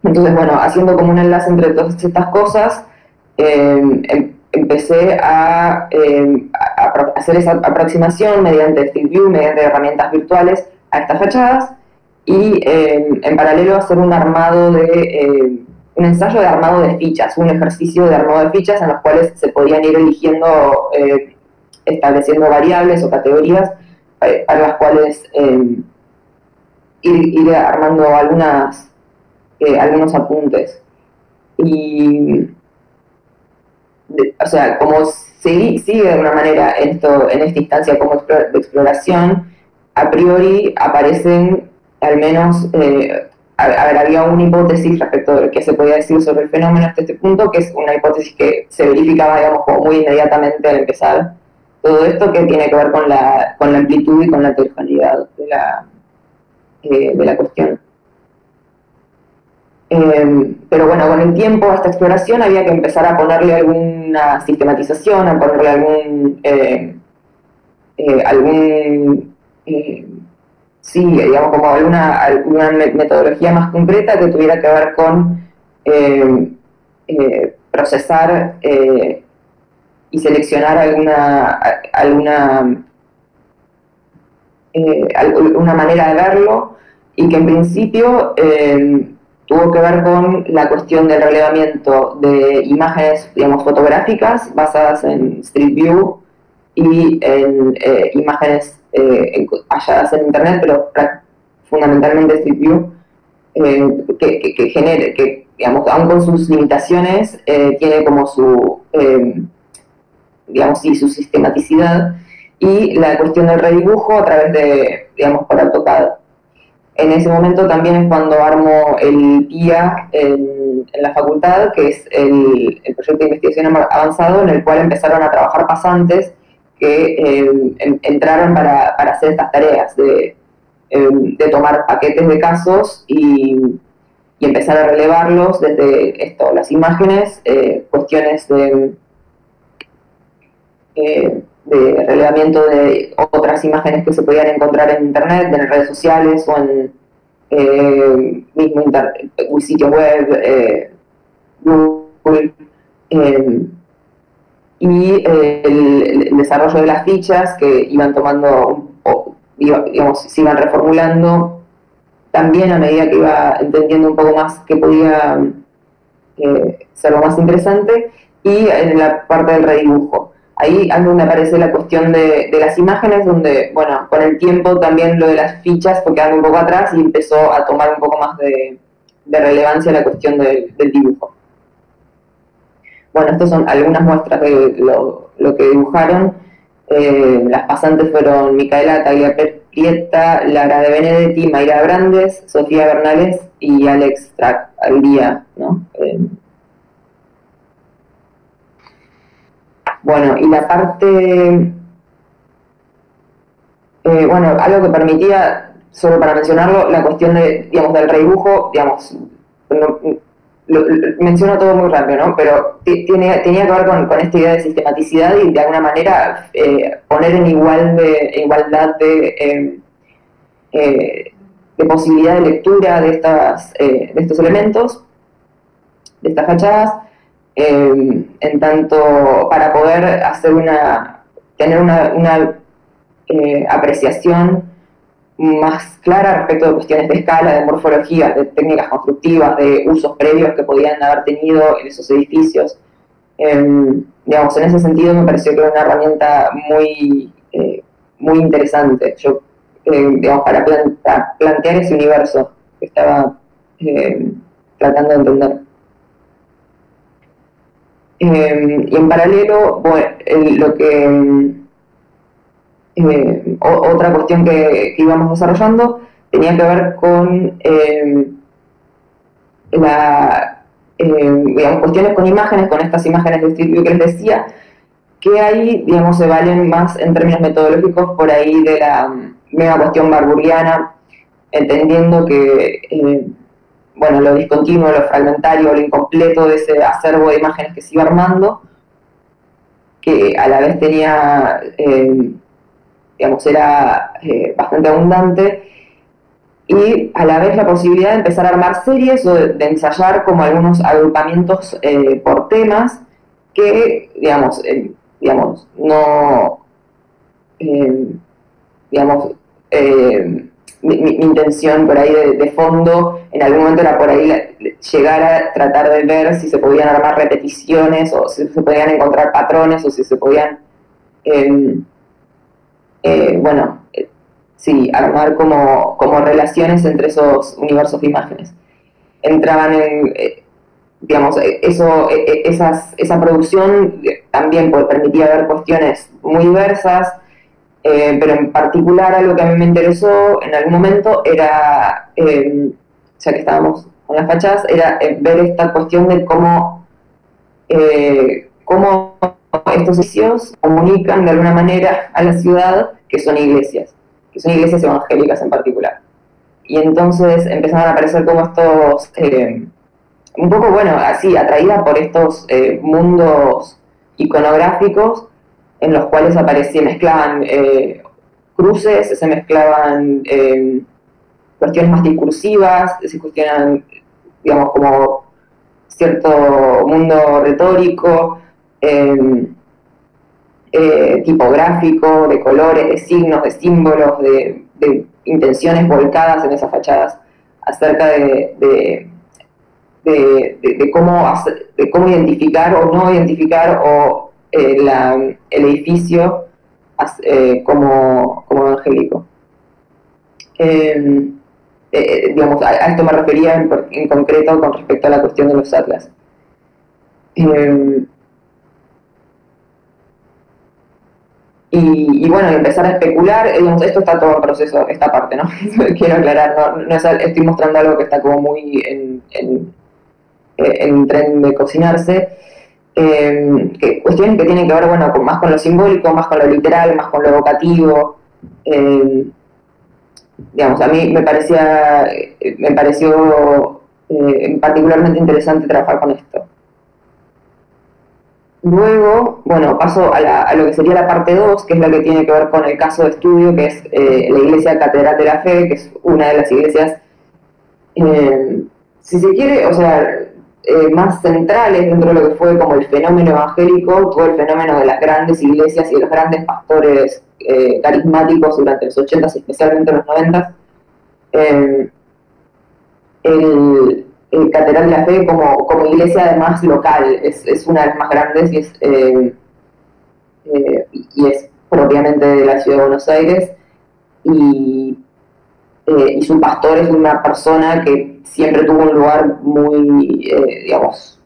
Speaker 2: Entonces, bueno, haciendo como un enlace entre todas estas cosas, empecé a hacer esa aproximación mediante Street View, mediante herramientas virtuales a estas fachadas, y en paralelo hacer un ensayo de armado de fichas, un ejercicio de armado de fichas en los cuales se podían ir eligiendo, estableciendo variables o categorías para las cuales ir armando algunos apuntes. Y o sea, como sigue de alguna manera en esta instancia como de exploración, a priori aparecen al menos, había una hipótesis respecto de lo que se podía decir sobre el fenómeno hasta este punto, que es una hipótesis que se verificaba, digamos, como muy inmediatamente al empezar todo esto, que tiene que ver con la amplitud y con la heterogeneidad de la cuestión. Pero bueno, con el tiempo a esta exploración había que empezar a ponerle alguna sistematización, a ponerle sí, digamos, como alguna metodología más concreta que tuviera que ver con procesar y seleccionar una manera de verlo, y que en principio tuvo que ver con la cuestión del relevamiento de imágenes, digamos, fotográficas basadas en Street View y en imágenes halladas en Internet, pero fundamentalmente Street View, que digamos, aún con sus limitaciones, tiene como digamos, sí, su sistematicidad, y la cuestión del redibujo a través de, digamos, por AutoCAD. En ese momento también es cuando armo el PIA en la facultad, que es el proyecto de investigación avanzado, en el cual empezaron a trabajar pasantes que entraron para hacer estas tareas de tomar paquetes de casos y empezar a relevarlos desde las imágenes, cuestiones de relevamiento de otras imágenes que se podían encontrar en Internet, en redes sociales o en mismo sitio web, Google, y el desarrollo de las fichas que iban tomando, digamos, se iban reformulando también a medida que iba entendiendo un poco más qué podía ser lo más interesante, y en la parte del redibujo. Ahí es donde aparece la cuestión de las imágenes, donde, bueno, con el tiempo también lo de las fichas fue quedando un poco atrás y empezó a tomar un poco más de relevancia la cuestión del dibujo. Bueno, estas son algunas muestras de lo que dibujaron. Las pasantes fueron Micaela Tagliaprieta, Lara de Benedetti, Mayra Brandes, Sofía Bernales y Alex Track al día, ¿no? Bueno, y la parte, bueno, algo que permitía, solo para mencionarlo, la cuestión de, digamos, del redibujo, digamos, menciono todo muy rápido, ¿no? Pero tenía que ver con esta idea de sistematicidad y de alguna manera poner en igualdad de posibilidad de lectura de estos elementos, de estas fachadas, en tanto para poder hacer tener una apreciación más clara respecto de cuestiones de escala, de morfologías, de técnicas constructivas, de usos previos que podían haber tenido en esos edificios. Digamos, en ese sentido me pareció que era una herramienta muy interesante. Digamos, para plantear ese universo que estaba tratando de entender. Y en paralelo, bueno, otra cuestión que íbamos desarrollando tenía que ver con digamos, cuestiones con imágenes, con estas imágenes de Street View que les decía, que ahí, digamos, se valen más en términos metodológicos por ahí de la mega cuestión barburgiana, entendiendo que bueno, lo discontinuo, lo fragmentario, lo incompleto de ese acervo de imágenes que se iba armando, que a la vez tenía, digamos, era bastante abundante, y a la vez la posibilidad de empezar a armar series o de ensayar como algunos agrupamientos por temas que, digamos, no, digamos, mi intención por ahí de fondo en algún momento era por ahí llegar a tratar de ver si se podían armar repeticiones o si se podían encontrar patrones o si se podían bueno, sí, armar como relaciones entre esos universos de imágenes. Entraban en, digamos, esa producción también permitía ver cuestiones muy diversas, pero en particular algo que a mí me interesó en algún momento era, ya que estábamos con las fachadas, era ver esta cuestión de cómo estos edificios comunican de alguna manera a la ciudad que son iglesias evangélicas en particular. Y entonces empezaron a aparecer como estos, un poco, bueno, así, atraída por estos mundos iconográficos en los cuales mezclaban cruces, se mezclaban cuestiones más discursivas, se cuestionan, digamos, como cierto mundo retórico, tipográfico, de colores, de signos, de símbolos, de intenciones volcadas en esas fachadas acerca de cómo identificar o no identificar el edificio como evangélico. Digamos, a esto me refería en concreto con respecto a la cuestión de los atlas. Y bueno, empezar a especular, digamos, esto está todo en proceso, esta parte, ¿no? Quiero aclarar, no estoy mostrando algo que está como muy en tren de cocinarse, cuestiones que tienen que ver, bueno, más con lo simbólico, más con lo literal, más con lo evocativo. Digamos, a mí me pareció particularmente interesante trabajar con esto. Luego, bueno, paso a lo que sería la parte 2, que es la que tiene que ver con el caso de estudio, que es la Iglesia Catedral de la Fe, que es una de las iglesias, si se quiere, o sea, más centrales dentro de lo que fue como el fenómeno evangélico, todo el fenómeno de las grandes iglesias y de los grandes pastores carismáticos durante los 80s, especialmente en los 90s. El Catedral de la Fe como iglesia además local es una de las más grandes y es propiamente de la ciudad de Buenos Aires, y su pastor es una persona que siempre tuvo un lugar muy, digamos,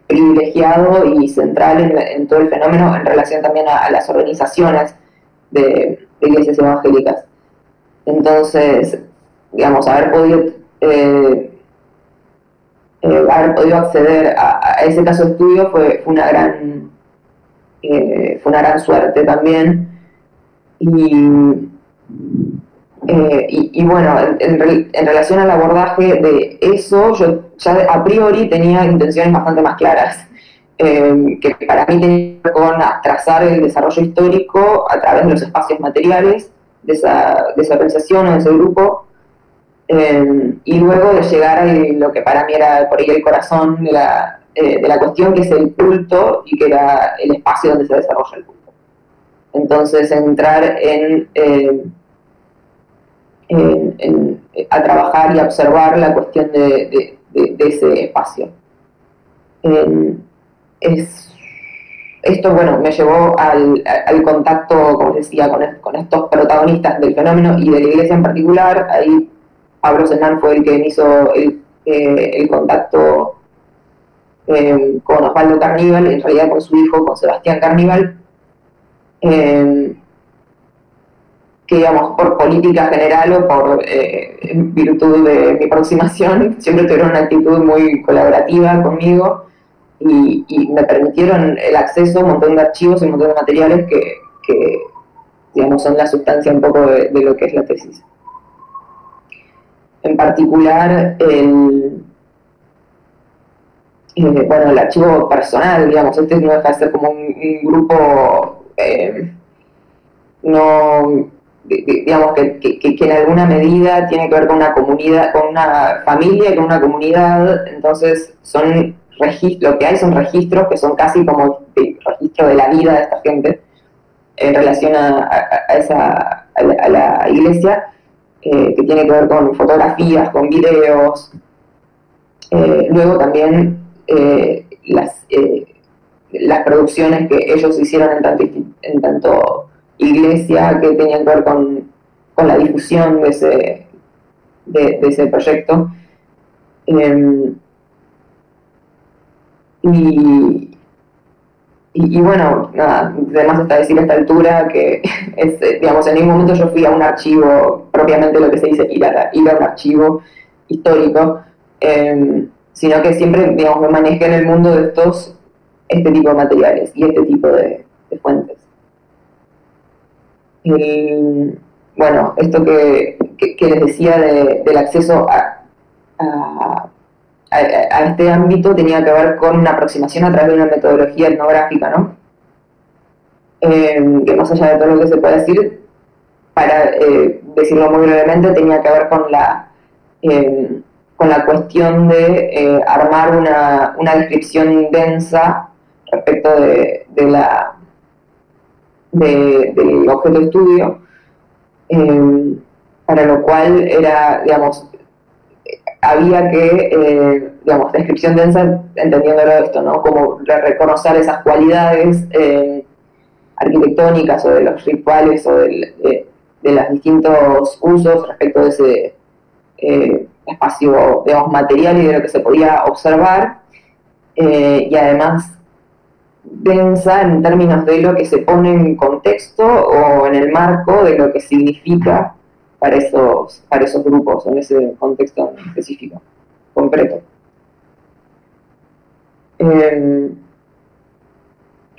Speaker 2: privilegiado y central en todo el fenómeno en relación también a las organizaciones de iglesias evangélicas. Entonces, digamos, haber podido acceder a ese caso de estudio fue una gran suerte también, y Y bueno, en relación al abordaje de eso, yo ya a priori tenía intenciones bastante más claras, que para mí tenía que ver con trazar el desarrollo histórico a través de los espacios materiales de esa organización o de ese grupo, y luego de llegar a lo que para mí era por ahí el corazón de la cuestión, que es el culto y que era el espacio donde se desarrolla el culto. Entonces, entrar a trabajar y a observar la cuestión de ese espacio. Esto, bueno, me llevó al contacto, como decía, con estos protagonistas del fenómeno y de la iglesia en particular. Ahí Pablo Senán fue el que me hizo el contacto con Osvaldo Carníbal, en realidad con su hijo, con Sebastián Carníbal, que, digamos, por política general o por virtud de mi aproximación, siempre tuvieron una actitud muy colaborativa conmigo y me permitieron el acceso a un montón de archivos y un montón de materiales que digamos, son la sustancia un poco de lo que es la tesis. En particular, bueno, el archivo personal, digamos, no deja de ser como un grupo, digamos, que en alguna medida tiene que ver con una comunidad, con una familia, con una comunidad. Entonces son lo que hay son registros que son casi como el registro de la vida de esta gente en relación a la iglesia, que tiene que ver con fotografías, con videos. Luego también las producciones que ellos hicieron en tanto iglesia, que tenían que ver con la difusión de ese proyecto. Y bueno, nada, además está decir a esta altura que digamos, en ningún momento yo fui a un archivo, propiamente lo que se dice ir a un archivo histórico, sino que siempre, digamos, me manejé en el mundo de este tipo de materiales y este tipo de fuentes. Bueno, esto que les decía del acceso a este ámbito tenía que ver con una aproximación a través de una metodología etnográfica, ¿no? Que más allá de todo lo que se puede decir, para decirlo muy brevemente, tenía que ver con la cuestión de armar una descripción densa respecto del objeto de estudio, para lo cual era, digamos, había que, digamos, descripción densa, entendiéndolo esto, ¿no? Como reconocer esas cualidades arquitectónicas o de los rituales o de los distintos usos respecto de ese espacio, digamos, material y de lo que se podía observar, y además densa en términos de lo que se pone en contexto o en el marco de lo que significa para esos grupos, en ese contexto específico, concreto. Que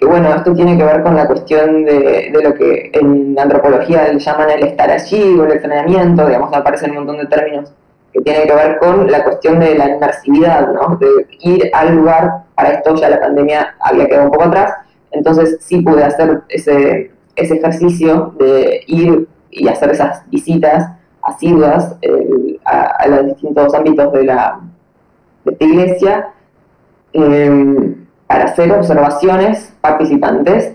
Speaker 2: bueno, esto tiene que ver con la cuestión de lo que en antropología le llaman el estar allí o el extrañamiento, digamos, aparecen un montón de términos que tienen que ver con la cuestión de la inmersividad, ¿no? De ir al lugar. Para esto ya la pandemia había quedado un poco atrás, entonces sí pude hacer ese ejercicio de ir y hacer esas visitas asiduas a los distintos ámbitos de esta iglesia, para hacer observaciones participantes,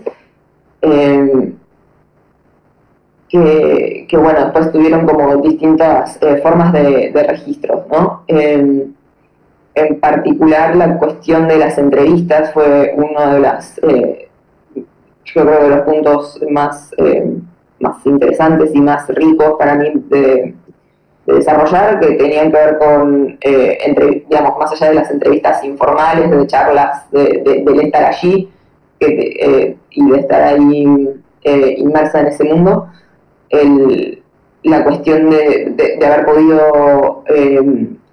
Speaker 2: que bueno, después tuvieron como distintas formas de registros, ¿no? En particular, la cuestión de las entrevistas fue uno de yo creo, de los puntos más interesantes y más ricos para mí de desarrollar, que tenían que ver con, digamos, más allá de las entrevistas informales, de charlas, del estar allí y de estar ahí inmersa en ese mundo, la cuestión de haber podido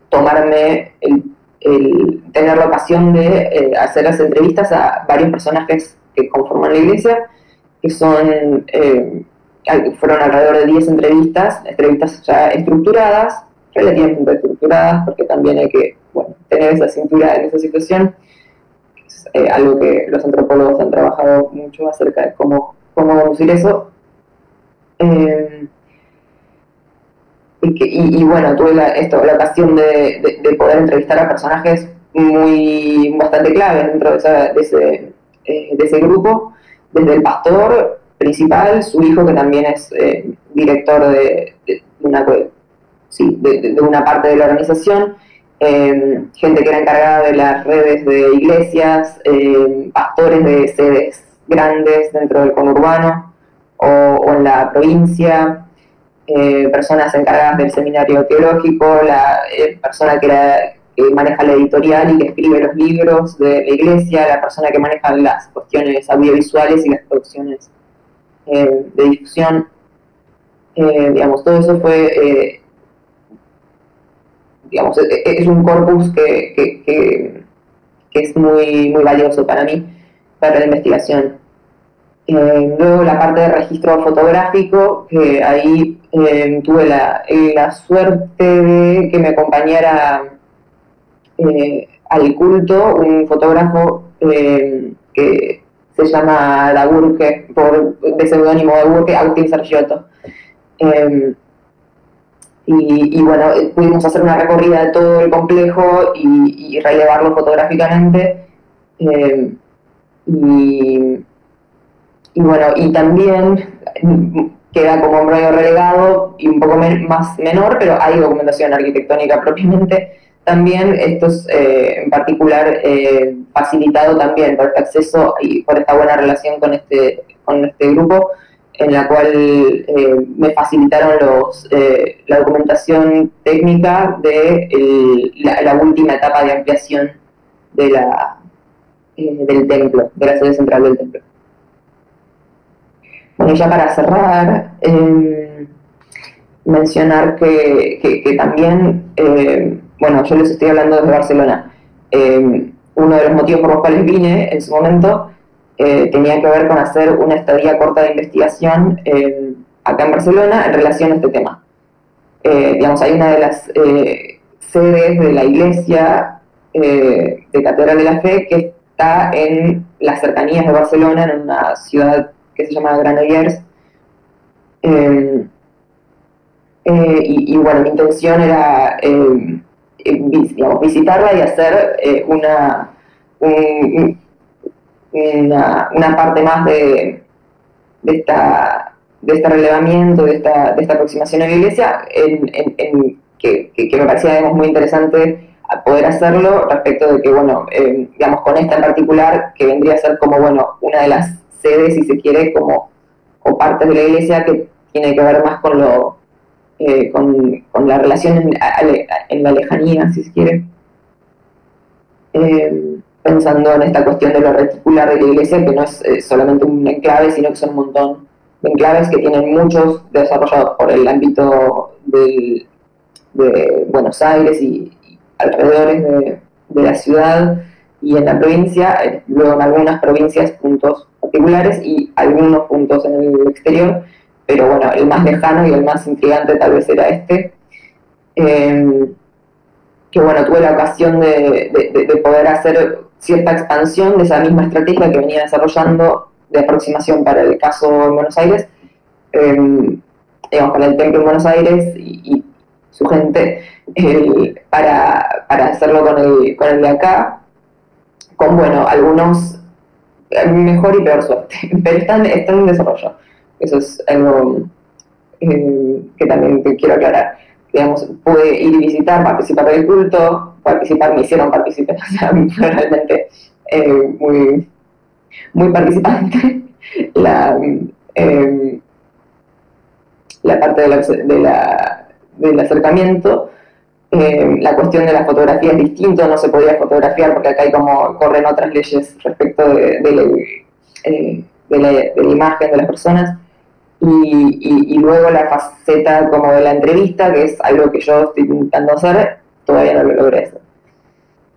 Speaker 2: tomarme tener la ocasión de hacer las entrevistas a varios personajes que conforman la iglesia, que son fueron alrededor de 10 entrevistas ya estructuradas, relativamente estructuradas, porque también hay que tener esa cintura en esa situación. Es algo que los antropólogos han trabajado mucho acerca de cómo conducir eso. Bueno, tuve la ocasión de poder entrevistar a personajes bastante claves dentro de ese grupo, desde el pastor principal, su hijo, que también es director de una parte de la organización, gente que era encargada de las redes de iglesias, pastores de sedes grandes dentro del conurbano o en la provincia, personas encargadas del seminario teológico, la persona que maneja la editorial y que escribe los libros de la iglesia, la persona que maneja las cuestiones audiovisuales y las producciones de difusión. Todo eso fue, es un corpus que es muy valioso para mí, para la investigación. Luego la parte de registro fotográfico, que ahí tuve la suerte de que me acompañara al culto un fotógrafo que se llama Daburke, de seudónimo Daburke, Agustín Sergiotto. Bueno, pudimos hacer una recorrida de todo el complejo y relevarlo fotográficamente. Bueno, y también queda como un medio relegado y un poco más menor, pero hay documentación arquitectónica propiamente. También esto es en particular facilitado también por este acceso y por esta buena relación con este grupo, en la cual me facilitaron la documentación técnica de la última etapa de ampliación del templo, de la sede central del templo. Bueno, ya para cerrar, mencionar que también, yo les estoy hablando desde Barcelona. Uno de los motivos por los cuales vine en su momento tenía que ver con hacer una estadía corta de investigación acá en Barcelona en relación a este tema. Hay una de las sedes de la iglesia de Catedral de la Fe que está en las cercanías de Barcelona, en una ciudad que se llama Granollers. Bueno, mi intención era visitarla y hacer una parte más de este relevamiento, de esta aproximación a la iglesia, que me parecía muy interesante poder hacerlo respecto de que, con esta en particular, que vendría a ser como, una de las sedes, si se quiere, o partes de la iglesia que tiene que ver más con la relación en la lejanía, si se quiere. Pensando en esta cuestión de lo reticular de la iglesia, que no es solamente un enclave, sino que son un montón de enclaves que tienen muchos desarrollados por el ámbito de Buenos Aires y alrededores de la ciudad y en la provincia, luego en algunas provincias puntos particulares y algunos puntos en el exterior, pero el más lejano y el más intrigante tal vez era este, que tuve la ocasión de poder hacer cierta expansión de esa misma estrategia que venía desarrollando de aproximación para el caso en Buenos Aires, para el templo en Buenos Aires y su gente, para hacerlo con el de acá, con algunos mejor y peor suerte, pero están en desarrollo. Eso es algo que también te quiero aclarar. Pude ir y visitar, participar del culto, me hicieron participar, o sea, fue realmente muy participante la parte del acercamiento. La cuestión de la fotografía es distinto, no se podía fotografiar porque acá corren otras leyes respecto de la imagen de las personas. Y luego la faceta como de la entrevista, que es algo que yo estoy intentando hacer, todavía no lo logré hacer.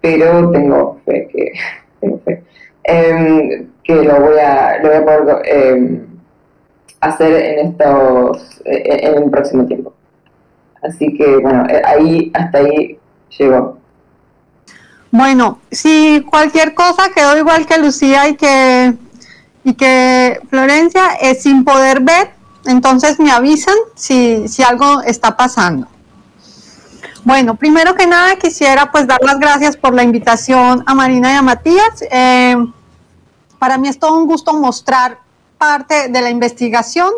Speaker 2: Pero tengo fe que lo voy a poder hacer en el próximo tiempo. Así que, bueno, hasta ahí llegó.
Speaker 3: Bueno, si cualquier cosa quedó igual que Lucía y que Florencia, sin poder ver, entonces me avisan si algo está pasando. Bueno, primero que nada quisiera pues dar las gracias por la invitación a Marina y a Matías. Para mí es todo un gusto mostrar parte de la investigación.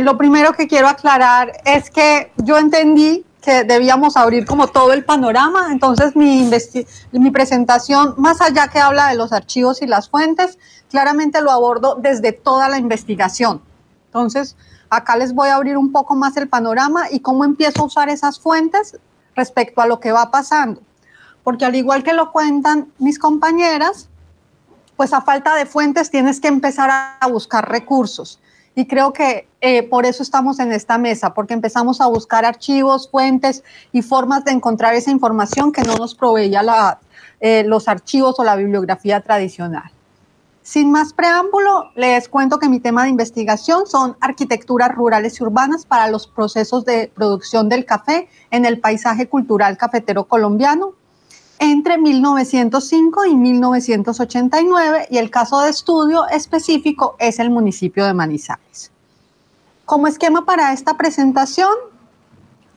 Speaker 3: Lo primero que quiero aclarar es que yo entendí que debíamos abrir como todo el panorama, entonces mi presentación, más allá que habla de los archivos y las fuentes, claramente lo abordo desde toda la investigación. Entonces, acá les voy a abrir un poco más el panorama y cómo empiezo a usar esas fuentes respecto a lo que va pasando. Porque al igual que lo cuentan mis compañeras, pues a falta de fuentes tienes que empezar a buscar recursos. Y creo que por eso estamos en esta mesa, porque empezamos a buscar archivos, fuentes y formas de encontrar esa información que no nos proveía los archivos o la bibliografía tradicional. Sin más preámbulo, les cuento que mi tema de investigación son arquitecturas rurales y urbanas para los procesos de producción del café en el paisaje cultural cafetero colombiano entre 1905 y 1989, y el caso de estudio específico es el municipio de Manizales. Como esquema para esta presentación,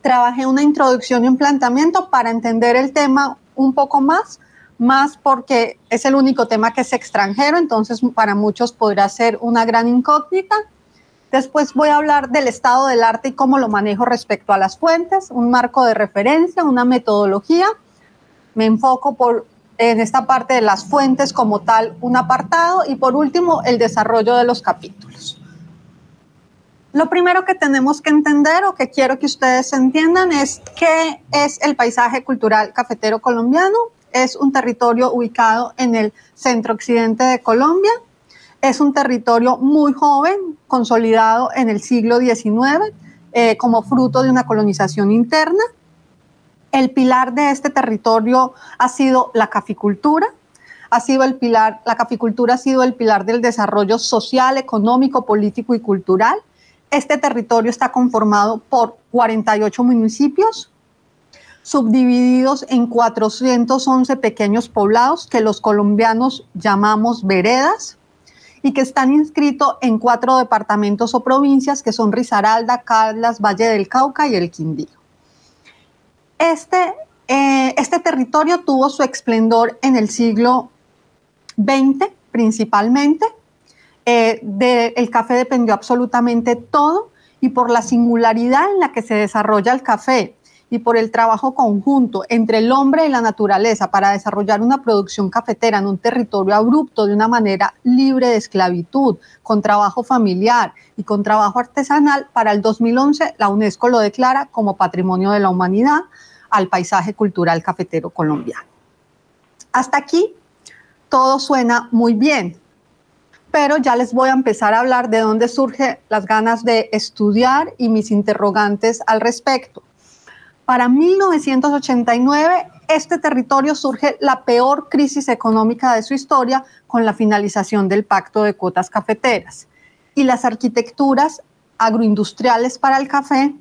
Speaker 3: trabajé una introducción y un planteamiento para entender el tema un poco más porque es el único tema que es extranjero, entonces para muchos podrá ser una gran incógnita. Después voy a hablar del estado del arte y cómo lo manejo respecto a las fuentes, un marco de referencia, una metodología. Me enfoco en esta parte de las fuentes como tal, un apartado, y por último, el desarrollo de los capítulos. Lo primero que tenemos que entender o que quiero que ustedes entiendan es qué es el paisaje cultural cafetero colombiano. Es un territorio ubicado en el centro-occidente de Colombia. Es un territorio muy joven, consolidado en el siglo XIX como fruto de una colonización interna. El pilar de este territorio ha sido la caficultura. La caficultura ha sido el pilar del desarrollo social, económico, político y cultural. Este territorio está conformado por 48 municipios, subdivididos en 411 pequeños poblados que los colombianos llamamos veredas y que están inscritos en 4 departamentos o provincias que son Risaralda, Caldas, Valle del Cauca y el Quindío. Este territorio tuvo su esplendor en el siglo XX principalmente. El café dependió absolutamente todo, y por la singularidad en la que se desarrolla el café y por el trabajo conjunto entre el hombre y la naturaleza para desarrollar una producción cafetera en un territorio abrupto de una manera libre de esclavitud, con trabajo familiar y con trabajo artesanal, para el 2011 la UNESCO lo declara como Patrimonio de la Humanidad al paisaje cultural cafetero colombiano. Hasta aquí todo suena muy bien, pero ya les voy a empezar a hablar de dónde surgen las ganas de estudiar y mis interrogantes al respecto. Para 1989, este territorio surge la peor crisis económica de su historia con la finalización del Pacto de Cuotas Cafeteras, y las arquitecturas agroindustriales para el café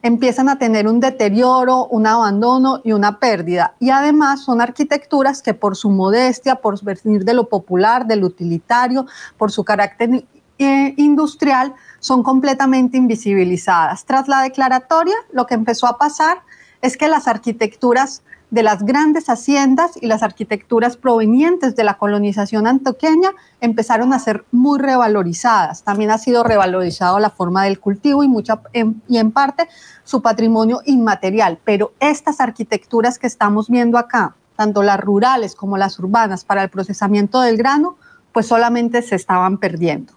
Speaker 3: empiezan a tener un deterioro, un abandono y una pérdida. Y además son arquitecturas que por su modestia, por venir de lo popular, del utilitario, por su carácter industrial, son completamente invisibilizadas. Tras la declaratoria, lo que empezó a pasar es que las arquitecturas de las grandes haciendas y las arquitecturas provenientes de la colonización antioqueña empezaron a ser muy revalorizadas. También ha sido revalorizado la forma del cultivo y en parte su patrimonio inmaterial. Pero estas arquitecturas que estamos viendo acá, tanto las rurales como las urbanas para el procesamiento del grano, pues solamente se estaban perdiendo.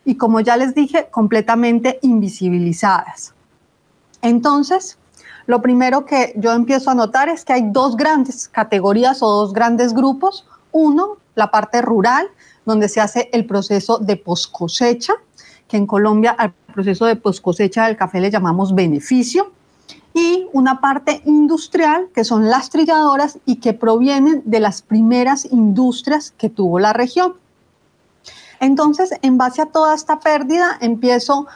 Speaker 3: Y como ya les dije, completamente invisibilizadas. Entonces, lo primero que yo empiezo a notar es que hay 2 grandes categorías o 2 grandes grupos. Uno, la parte rural, donde se hace el proceso de poscosecha, que en Colombia al proceso de poscosecha del café le llamamos beneficio. Y una parte industrial, que son las trilladoras y que provienen de las primeras industrias que tuvo la región. Entonces, en base a toda esta pérdida, empiezo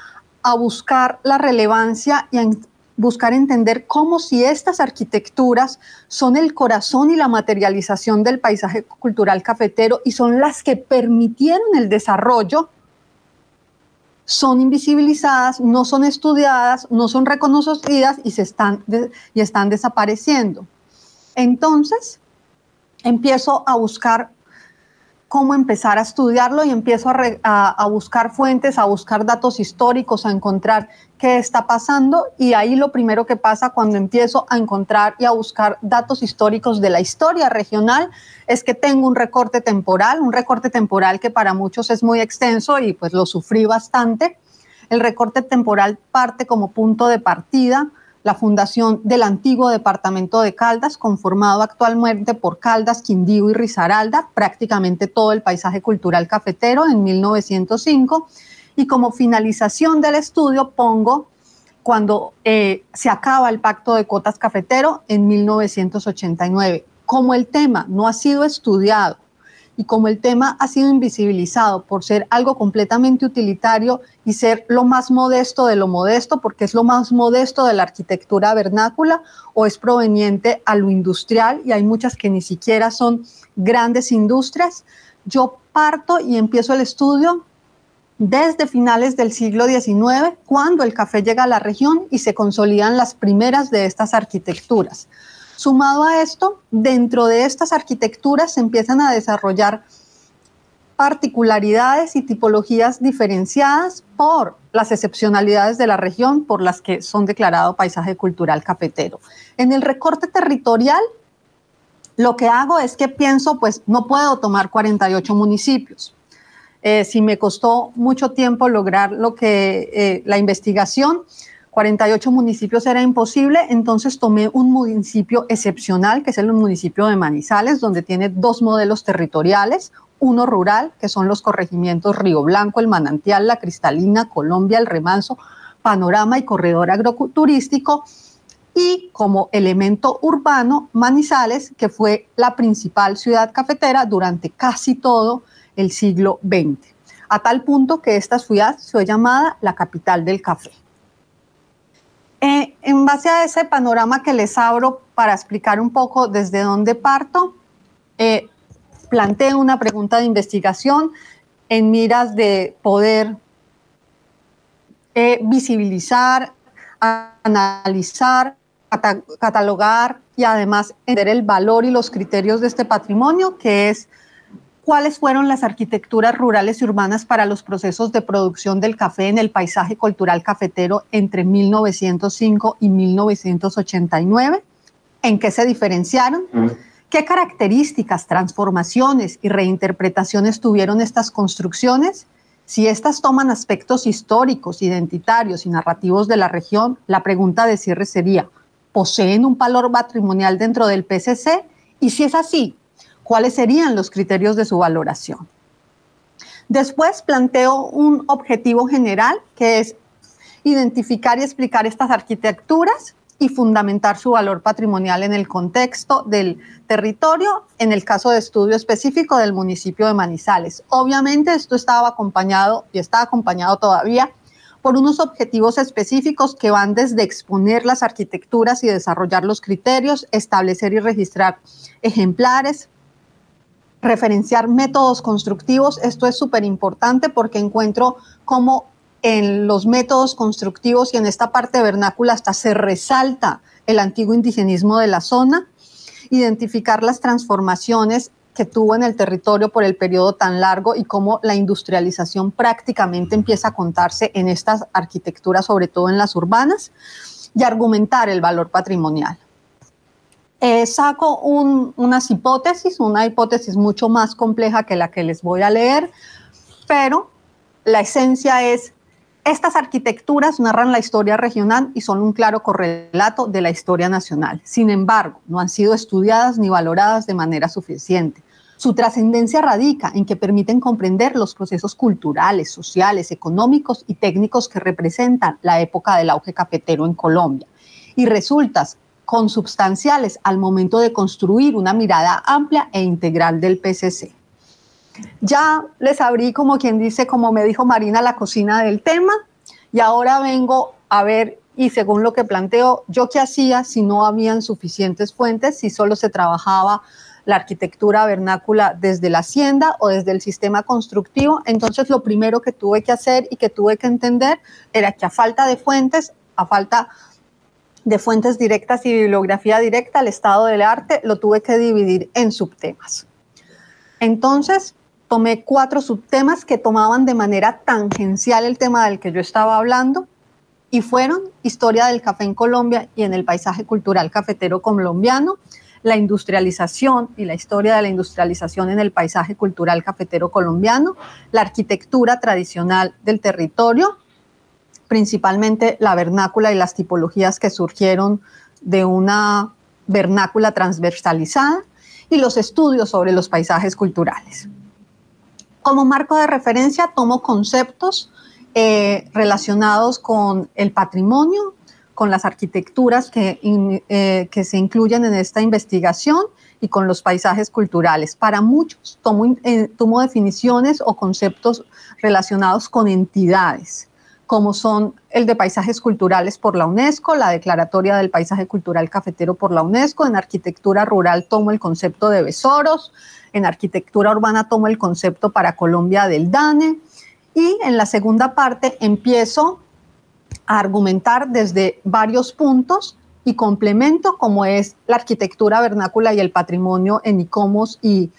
Speaker 3: a buscar la relevancia y a buscar entender cómo si estas arquitecturas son el corazón y la materialización del paisaje cultural cafetero y son las que permitieron el desarrollo, son invisibilizadas, no son estudiadas, no son reconocidas y están desapareciendo. Entonces, empiezo a buscar cómo empezar a estudiarlo y empiezo a buscar fuentes, a buscar datos históricos, a encontrar qué está pasando, y ahí lo primero que pasa cuando empiezo a encontrar y a buscar datos históricos de la historia regional es que tengo un recorte temporal que para muchos es muy extenso y pues lo sufrí bastante. El recorte temporal parte como punto de partida la fundación del antiguo departamento de Caldas, conformado actualmente por Caldas, Quindío y Risaralda, prácticamente todo el paisaje cultural cafetero en 1905, y como finalización del estudio pongo cuando se acaba el pacto de cotas cafetero en 1989. Como el tema no ha sido estudiado y como el tema ha sido invisibilizado por ser algo completamente utilitario y ser lo más modesto de lo modesto, porque es lo más modesto de la arquitectura vernácula, o es proveniente a lo industrial, y hay muchas que ni siquiera son grandes industrias, yo parto y empiezo el estudio desde finales del siglo XIX, cuando el café llega a la región y se consolidan las primeras de estas arquitecturas. Sumado a esto, dentro de estas arquitecturas se empiezan a desarrollar particularidades y tipologías diferenciadas por las excepcionalidades de la región por las que son declarado paisaje cultural cafetero. En el recorte territorial, lo que hago es que pienso, pues no puedo tomar 48 municipios. Si me costó mucho tiempo lograr la investigación, 48 municipios era imposible, entonces tomé un municipio excepcional, que es el municipio de Manizales, donde tiene dos modelos territoriales, uno rural, que son los corregimientos Río Blanco, El Manantial, La Cristalina, Colombia, El Remanso, Panorama y Corredor Agroturístico, y como elemento urbano, Manizales, que fue la principal ciudad cafetera durante casi todo el siglo XX, a tal punto que esta ciudad fue llamada la capital del café. En base a ese panorama que les abro para explicar un poco desde dónde parto, planteo una pregunta de investigación en miras de poder visibilizar, analizar, catalogar y además entender el valor y los criterios de este patrimonio, que es cuáles fueron las arquitecturas rurales y urbanas para los procesos de producción del café en el paisaje cultural cafetero entre 1905 y 1989, en qué se diferenciaron, qué características, transformaciones y reinterpretaciones tuvieron estas construcciones. Si estas toman aspectos históricos, identitarios y narrativos de la región, la pregunta de cierre sería, ¿poseen un valor patrimonial dentro del PCC? Y si es así, ¿cuáles serían los criterios de su valoración? Después planteo un objetivo general, que es identificar y explicar estas arquitecturas y fundamentar su valor patrimonial en el contexto del territorio, en el caso de estudio específico del municipio de Manizales. Obviamente esto estaba acompañado y está acompañado todavía por unos objetivos específicos que van desde exponer las arquitecturas y desarrollar los criterios, establecer y registrar ejemplares, referenciar métodos constructivos. Esto es súper importante porque encuentro cómo en los métodos constructivos y en esta parte vernácula hasta se resalta el antiguo indigenismo de la zona, identificar las transformaciones que tuvo en el territorio por el periodo tan largo y cómo la industrialización prácticamente empieza a contarse en estas arquitecturas, sobre todo en las urbanas, y argumentar el valor patrimonial. Saco una hipótesis mucho más compleja que la que les voy a leer, pero la esencia es: estas arquitecturas narran la historia regional y son un claro correlato de la historia nacional. Sin embargo, no han sido estudiadas ni valoradas de manera suficiente. Su trascendencia radica en que permiten comprender los procesos culturales, sociales, económicos y técnicos que representan la época del auge cafetero en Colombia, y resultan consubstanciales al momento de construir una mirada amplia e integral del PCC. Ya les abrí, como quien dice, como me dijo Marina, la cocina del tema, y ahora vengo a ver, y según lo que planteo, yo qué hacía si no habían suficientes fuentes, si solo se trabajaba la arquitectura vernácula desde la hacienda o desde el sistema constructivo. Entonces lo primero que tuve que hacer y que tuve que entender era que a falta de fuentes directas y bibliografía directa, el estado del arte lo tuve que dividir en subtemas. Entonces tomé 4 subtemas que tomaban de manera tangencial el tema del que yo estaba hablando, y fueron historia del café en Colombia y en el paisaje cultural cafetero colombiano, la industrialización y la historia de la industrialización en el paisaje cultural cafetero colombiano, la arquitectura tradicional del territorio, principalmente la vernácula y las tipologías que surgieron de una vernácula transversalizada, y los estudios sobre los paisajes culturales. Como marco de referencia tomo conceptos relacionados con el patrimonio, con las arquitecturas que se incluyen en esta investigación y con los paisajes culturales. Para muchos tomo definiciones o conceptos relacionados con entidades, como son el de paisajes culturales por la UNESCO, la declaratoria del paisaje cultural cafetero por la UNESCO. En arquitectura rural tomo el concepto de Besoros, en arquitectura urbana tomo el concepto para Colombia del DANE, y en la segunda parte empiezo a argumentar desde varios puntos y complemento, como es la arquitectura vernácula y el patrimonio en ICOMOS, y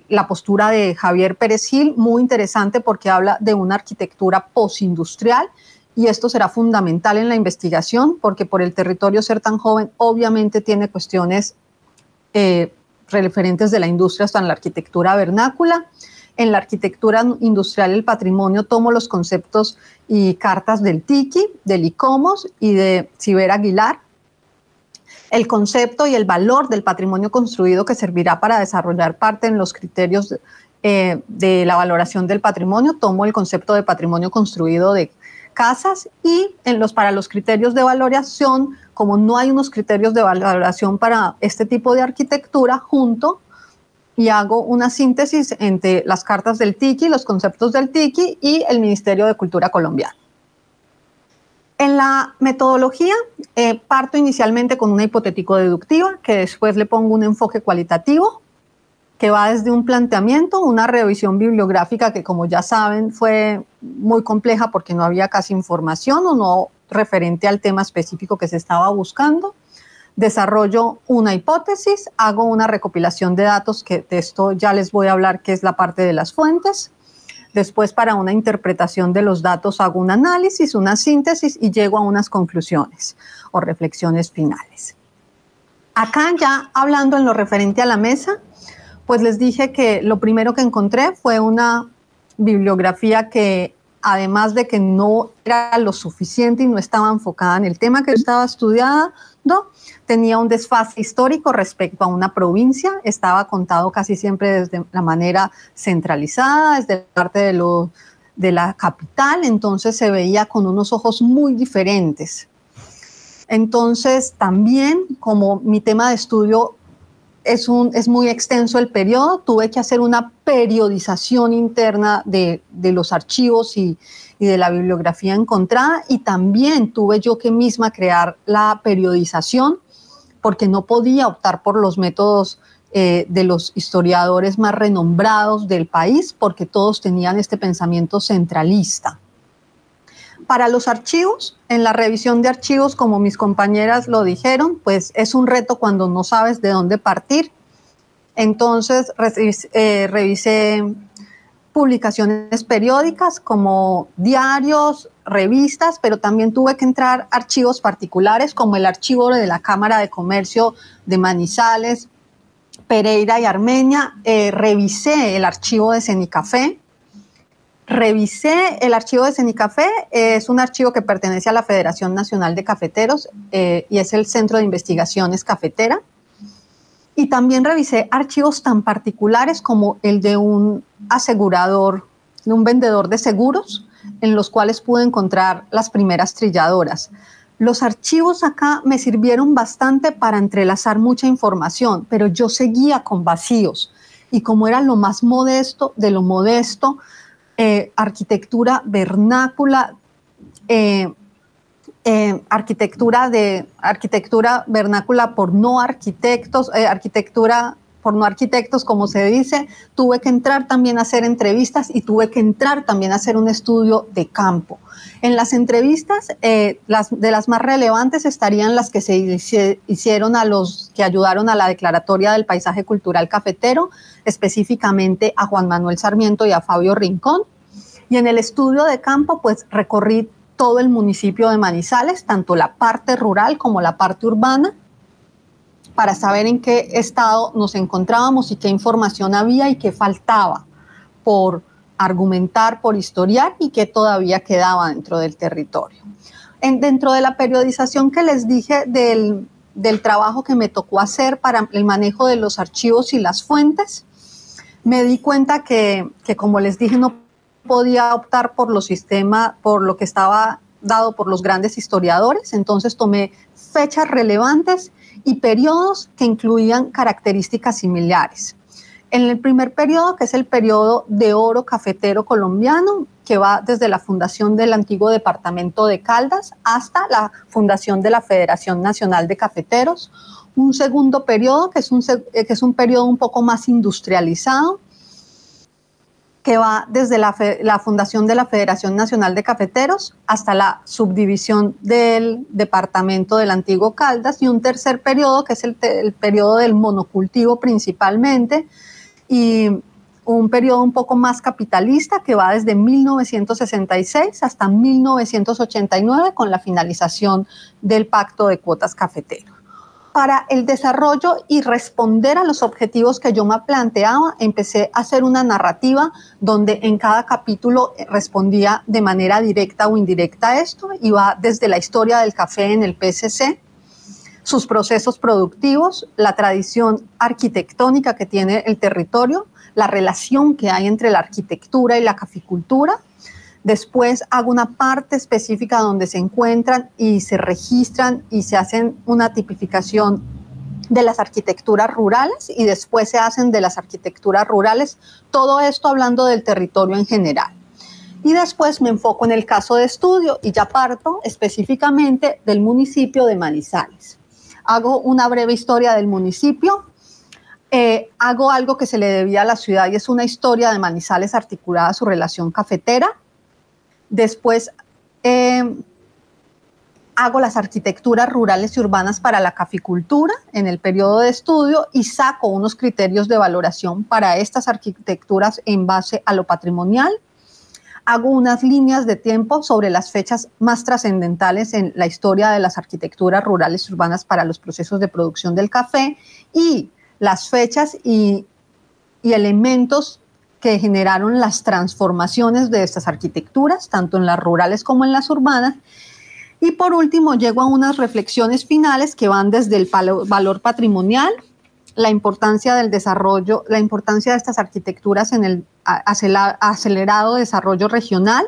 Speaker 3: la postura de Javier Pérez Gil, muy interesante porque habla de una arquitectura postindustrial, y esto será fundamental en la investigación porque por el territorio ser tan joven obviamente tiene cuestiones referentes de la industria hasta en la arquitectura vernácula. En la arquitectura industrial y el patrimonio tomo los conceptos y cartas del TICI, del ICOMOS y de Ciber Aguilar. El concepto y el valor del patrimonio construido que servirá para desarrollar parte en los criterios de la valoración del patrimonio. Tomo el concepto de patrimonio construido de casas, y para los criterios de valoración, como no hay unos criterios de valoración para este tipo de arquitectura, junto y hago una síntesis entre las cartas del TICI, los conceptos del TICI y el Ministerio de Cultura colombiano. En la metodología parto inicialmente con una hipotético-deductiva, que después le pongo un enfoque cualitativo, que va desde un planteamiento, una revisión bibliográfica que, como ya saben, fue muy compleja porque no había casi información o no referente al tema específico que se estaba buscando. Desarrollo una hipótesis, hago una recopilación de datos, que de esto ya les voy a hablar, que es la parte de las fuentes. Después, para una interpretación de los datos, hago un análisis, una síntesis y llego a unas conclusiones o reflexiones finales. Acá, ya hablando en lo referente a la mesa, pues les dije que lo primero que encontré fue una bibliografía que, además de que no era lo suficiente y no estaba enfocada en el tema que yo estaba estudiando, tenía un desfase histórico respecto a una provincia, estaba contado casi siempre desde la manera centralizada, desde la parte de la capital, entonces se veía con unos ojos muy diferentes. Entonces también, como mi tema de estudio es muy extenso el periodo, tuve que hacer una periodización interna de los archivos y de la bibliografía encontrada, y también tuve yo que misma crear la periodización porque no podía optar por los métodos de los historiadores más renombrados del país, porque todos tenían este pensamiento centralista. Para los archivos, en la revisión de archivos, como mis compañeras lo dijeron, pues es un reto cuando no sabes de dónde partir. Entonces revisé publicaciones periódicas como diarios, revistas, pero también tuve que entrar a archivos particulares como el archivo de la Cámara de Comercio de Manizales, Pereira y Armenia. Revisé el archivo de Cenicafé. Revisé el archivo de Cenicafé, es un archivo que pertenece a la Federación Nacional de Cafeteros y es el Centro de Investigaciones Cafetera. Y también revisé archivos tan particulares como el de un asegurador, de un vendedor de seguros, en los cuales pude encontrar las primeras trilladoras. Los archivos acá me sirvieron bastante para entrelazar mucha información, pero yo seguía con vacíos. y como era lo más modesto de lo modesto, arquitectura vernácula, arquitectura vernácula por no arquitectos, arquitectura por no arquitectos, como se dice. Tuve que entrar también a hacer entrevistas y tuve que entrar también a hacer un estudio de campo. En las entrevistas, de las más relevantes estarían las que se hicieron a los que ayudaron a la declaratoria del paisaje cultural cafetero, específicamente a Juan Manuel Sarmiento y a Fabio Rincón. Y en el estudio de campo, pues recorrí todo el municipio de Manizales, tanto la parte rural como la parte urbana, para saber en qué estado nos encontrábamos y qué información había y qué faltaba por argumentar, por historiar y qué todavía quedaba dentro del territorio. Dentro de la periodización que les dije del trabajo que me tocó hacer para el manejo de los archivos y las fuentes, me di cuenta que como les dije, no podía optar por los sistemas, por lo que estaba dado por los grandes historiadores. Entonces tomé fechas relevantes y periodos que incluían características similares. En el primer periodo, que es el periodo de oro cafetero colombiano, que va desde la fundación del antiguo departamento de Caldas hasta la fundación de la Federación Nacional de Cafeteros. Un segundo periodo, que es un periodo un poco más industrializado, que va desde la fundación de la Federación Nacional de Cafeteros hasta la subdivisión del departamento del antiguo Caldas, y un tercer periodo, que es el periodo del monocultivo principalmente, y un periodo un poco más capitalista que va desde 1966 hasta 1989 con la finalización del Pacto de Cuotas Cafetero. Para el desarrollo y responder a los objetivos que yo me planteaba, empecé a hacer una narrativa donde en cada capítulo respondía de manera directa o indirecta a esto, y va desde la historia del café en el PSC, sus procesos productivos, la tradición arquitectónica que tiene el territorio, la relación que hay entre la arquitectura y la caficultura. Después hago una parte específica donde se encuentran y se registran y se hacen una tipificación de las arquitecturas rurales, y después se hacen de las arquitecturas rurales, todo esto hablando del territorio en general. Y después me enfoco en el caso de estudio y ya parto específicamente del municipio de Manizales. Hago una breve historia del municipio, hago algo que se le debía a la ciudad y es una historia de Manizales articulada a su relación cafetera. Después hago las arquitecturas rurales y urbanas para la caficultura en el periodo de estudio y saco unos criterios de valoración para estas arquitecturas en base a lo patrimonial. Hago unas líneas de tiempo sobre las fechas más trascendentales en la historia de las arquitecturas rurales y urbanas para los procesos de producción del café, y las fechas y elementos que generaron las transformaciones de estas arquitecturas, tanto en las rurales como en las urbanas. Y por último, llego a unas reflexiones finales que van desde el valor patrimonial, la importancia del desarrollo, la importancia de estas arquitecturas en el acelerado desarrollo regional,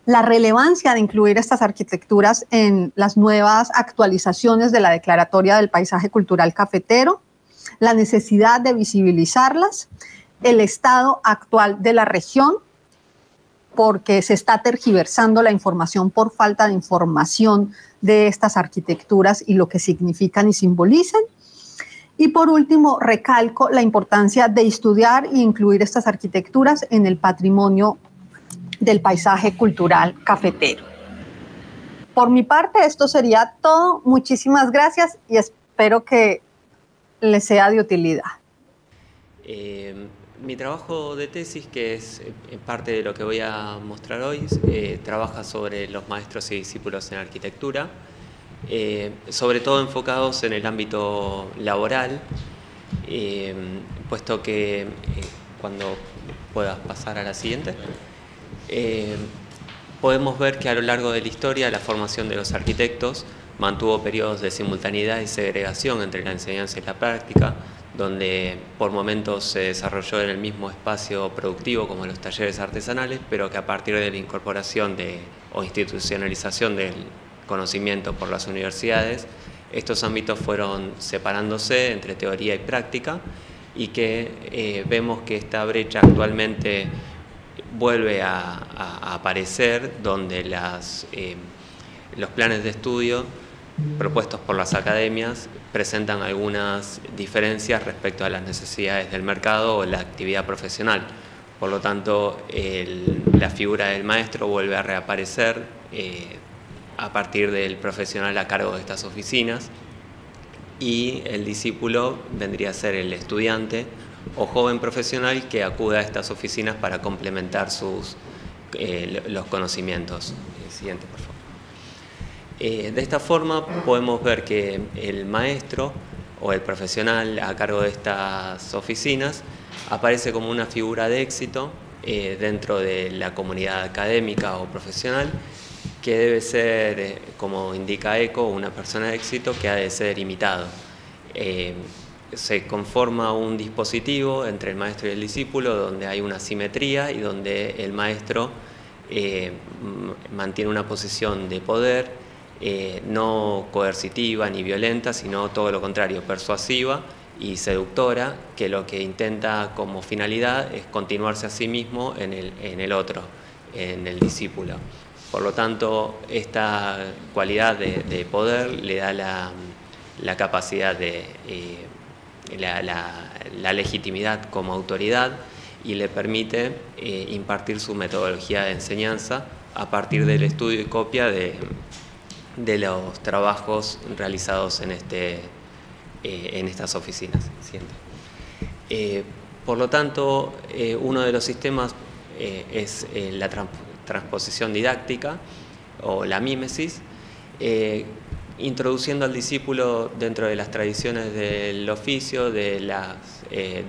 Speaker 3: la relevancia de incluir estas arquitecturas en las nuevas actualizaciones de la Declaratoria del Paisaje Cultural Cafetero, la necesidad de visibilizarlas, el estado actual de la región, porque se está tergiversando la información por falta de información de estas arquitecturas y lo que significan y simbolizan. Y por último, recalco la importancia de estudiar e incluir estas arquitecturas en el patrimonio del paisaje cultural cafetero. Por mi parte, esto sería todo. Muchísimas gracias y espero que les sea de utilidad.
Speaker 4: Mi trabajo de tesis, que es parte de lo que voy a mostrar hoy, trabaja sobre los maestros y discípulos en arquitectura, sobre todo enfocados en el ámbito laboral, puesto que cuando puedas pasar a la siguiente, podemos ver que a lo largo de la historia la formación de los arquitectos mantuvo periodos de simultaneidad y segregación entre la enseñanza y la práctica, donde por momentos se desarrolló en el mismo espacio productivo como los talleres artesanales, pero que a partir de la incorporación o institucionalización del conocimiento por las universidades, estos ámbitos fueron separándose entre teoría y práctica, y que vemos que esta brecha actualmente vuelve a aparecer, donde los planes de estudio propuestos por las academias presentan algunas diferencias respecto a las necesidades del mercado o la actividad profesional. Por lo tanto, la figura del maestro vuelve a reaparecer a partir del profesional a cargo de estas oficinas, y el discípulo vendría a ser el estudiante o joven profesional que acude a estas oficinas para complementar los conocimientos. Siguiente, por favor. De esta forma podemos ver que el maestro o el profesional a cargo de estas oficinas aparece como una figura de éxito dentro de la comunidad académica o profesional, que debe ser, como indica ECO, una persona de éxito que ha de ser imitado. Se conforma un dispositivo entre el maestro y el discípulo donde hay una simetría y donde el maestro mantiene una posición de poder no coercitiva ni violenta, sino todo lo contrario, persuasiva y seductora, que lo que intenta como finalidad es continuarse a sí mismo en el otro, en el discípulo. Por lo tanto, esta cualidad de poder le da la capacidad de la legitimidad como autoridad y le permite impartir su metodología de enseñanza a partir del estudio y copia de los trabajos realizados en estas oficinas. Por lo tanto, uno de los sistemas es la transposición didáctica o la mímesis, introduciendo al discípulo dentro de las tradiciones del oficio, del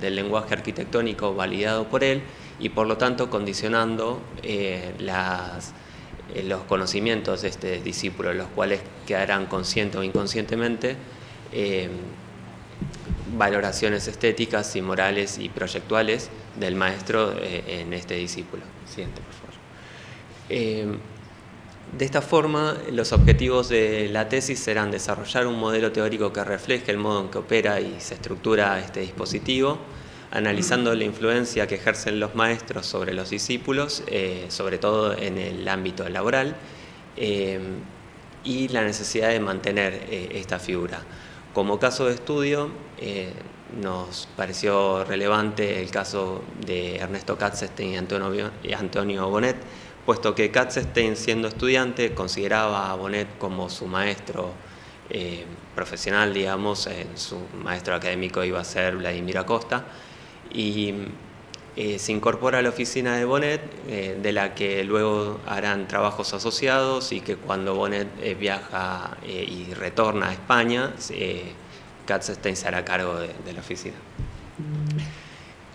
Speaker 4: lenguaje arquitectónico validado por él, y por lo tanto condicionando los conocimientos de este discípulo, los cuales quedarán consciente o inconscientemente valoraciones estéticas y morales y proyectuales del maestro en este discípulo. Siguiente, por favor. De esta forma, los objetivos de la tesis serán desarrollar un modelo teórico que refleje el modo en que opera y se estructura este dispositivo, analizando la influencia que ejercen los maestros sobre los discípulos, sobre todo en el ámbito laboral, y la necesidad de mantener esta figura. Como caso de estudio, nos pareció relevante el caso de Ernesto Katzstein y Antonio Bonet, puesto que Katzstein, siendo estudiante, consideraba a Bonet como su maestro profesional, digamos. Su maestro académico iba a ser Vladimir Acosta, y se incorpora a la oficina de Bonet, de la que luego harán trabajos asociados, y que cuando Bonet viaja y retorna a España, Katzstein se hará cargo de la oficina.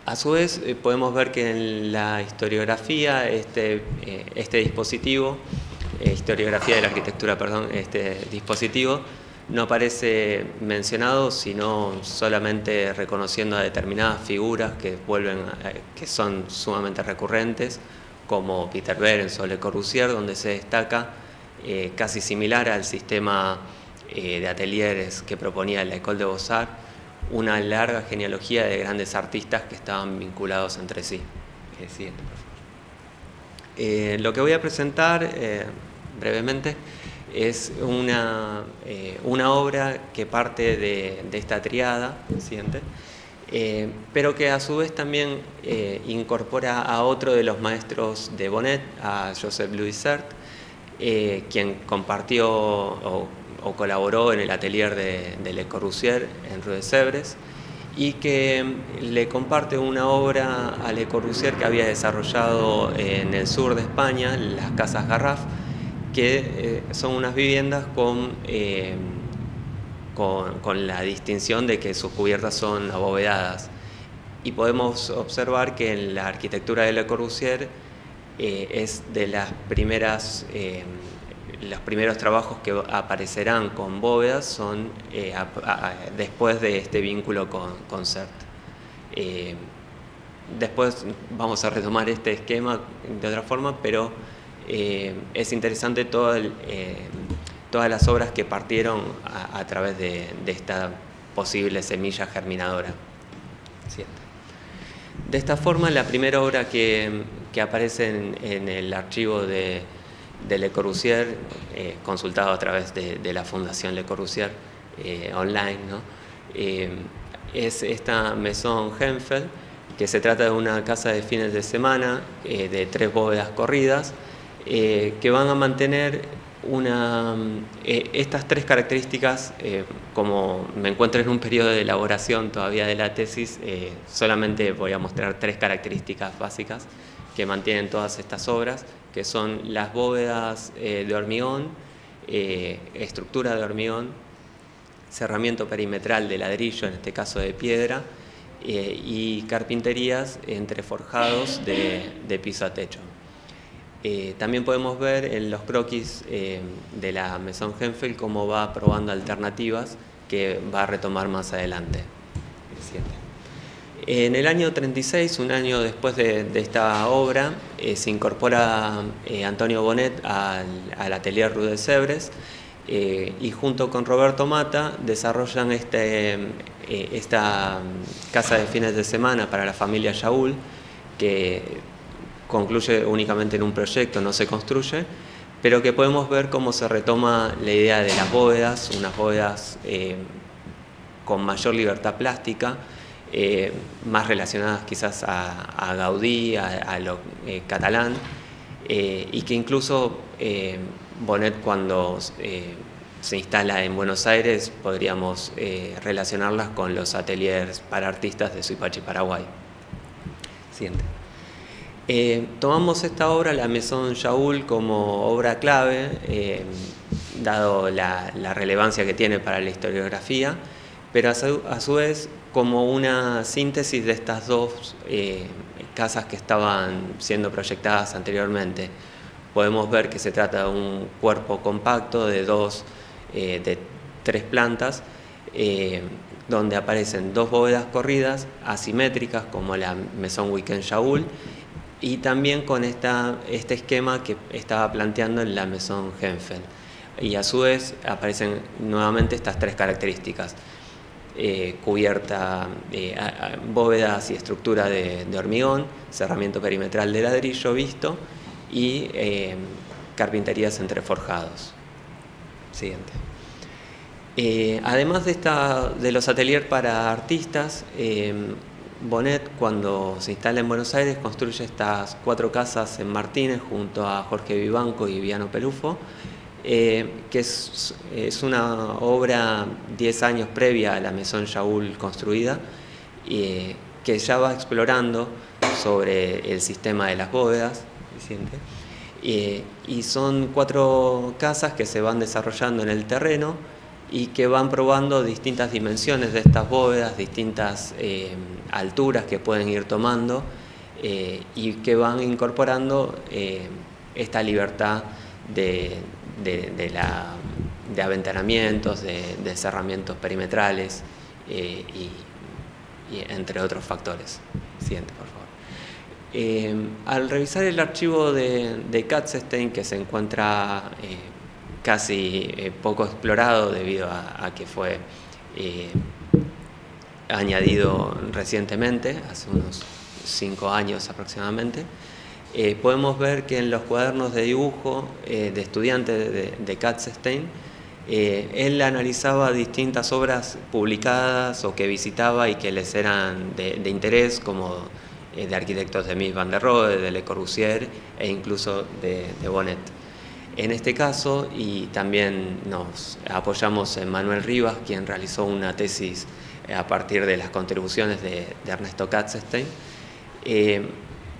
Speaker 4: A su vez, podemos ver que en la historiografía, este dispositivo, historiografía de la arquitectura, perdón, este dispositivo no aparece mencionado, sino solamente reconociendo a determinadas figuras que son sumamente recurrentes, como Peter Behrens o Le Corbusier, donde se destaca, casi similar al sistema de ateliers que proponía la École des Beaux-Arts, una larga genealogía de grandes artistas que estaban vinculados entre sí. Siguiente, por favor. Lo que voy a presentar brevemente es una obra que parte de esta triada, siguiente, pero que a su vez también incorpora a otro de los maestros de Bonet, a Joseph-Louis Sartre, quien compartió o colaboró en el atelier de Le Corbusier en Rue de Sèvres, y que le comparte una obra a Le Corbusier que había desarrollado en el sur de España, las Casas Garraf, que son unas viviendas con la distinción de que sus cubiertas son abovedadas. Y podemos observar que en la arquitectura de Le Corbusier es de los primeros trabajos que aparecerán con bóvedas, son después de este vínculo con Sartre. Después vamos a retomar este esquema de otra forma, pero es interesante todas las obras que partieron a través de esta posible semilla germinadora. De esta forma, la primera obra que aparece en el archivo de Le Corbusier, consultado a través de la Fundación Le Corbusier online, ¿no? Es esta Maison Henfeld, que se trata de una casa de fines de semana de 3 bóvedas corridas, que van a mantener estas 3 características. Como me encuentro en un periodo de elaboración todavía de la tesis, solamente voy a mostrar 3 características básicas que mantienen todas estas obras, que son las bóvedas de hormigón, estructura de hormigón, cerramiento perimetral de ladrillo, en este caso de piedra, y carpinterías entre forjados de piso a techo. También podemos ver en los croquis de la Maison Henfeld cómo va probando alternativas que va a retomar más adelante. En el año 36, un año después de esta obra, se incorpora Antonio Bonnet al Atelier Rue de Sèvres, y junto con Roberto Mata desarrollan esta casa de fines de semana para la familia Jaúl, que concluye únicamente en un proyecto, no se construye, pero que podemos ver cómo se retoma la idea de las bóvedas, unas bóvedas con mayor libertad plástica, más relacionadas quizás a Gaudí, a lo catalán, y que incluso Bonnet, cuando se instala en Buenos Aires, podríamos relacionarlas con los ateliers para artistas de Suipachi, Paraguay. Siguiente. Tomamos esta obra, la Maison Jaúl, como obra clave, dado la relevancia que tiene para la historiografía, pero a su vez como una síntesis de estas 2 casas que estaban siendo proyectadas anteriormente. Podemos ver que se trata de un cuerpo compacto de 3 plantas, donde aparecen 2 bóvedas corridas asimétricas como la Maison Weekend Jaúl, y también con este esquema que estaba planteando en la Maison Henfeld. Y a su vez aparecen nuevamente estas 3 características: cubierta, bóvedas y estructura de hormigón, cerramiento perimetral de ladrillo visto y carpinterías entre forjados. Siguiente. Además de los ateliers para artistas, Bonnet, cuando se instala en Buenos Aires, construye estas 4 casas en Martínez junto a Jorge Vivanco y Viano Pelufo, que es una obra 10 años previa a la Maison Jaúl construida, que ya va explorando sobre el sistema de las bóvedas. Y son 4 casas que se van desarrollando en el terreno y que van probando distintas dimensiones de estas bóvedas, distintas alturas que pueden ir tomando, y que van incorporando esta libertad de aventanamientos, de cerramientos perimetrales, y entre otros factores. Siguiente, por favor. Al revisar el archivo de Katzstein, que se encuentra casi poco explorado debido a que fue añadido recientemente, hace unos 5 años aproximadamente, podemos ver que en los cuadernos de dibujo de estudiantes de Katzstein, él analizaba distintas obras publicadas o que visitaba y que les eran de interés, como de arquitectos de Mies van der Rohe, de Le Corbusier e incluso de Bonnet. En este caso, y también nos apoyamos en Manuel Rivas, quien realizó una tesis a partir de las contribuciones de Ernesto Katzstein,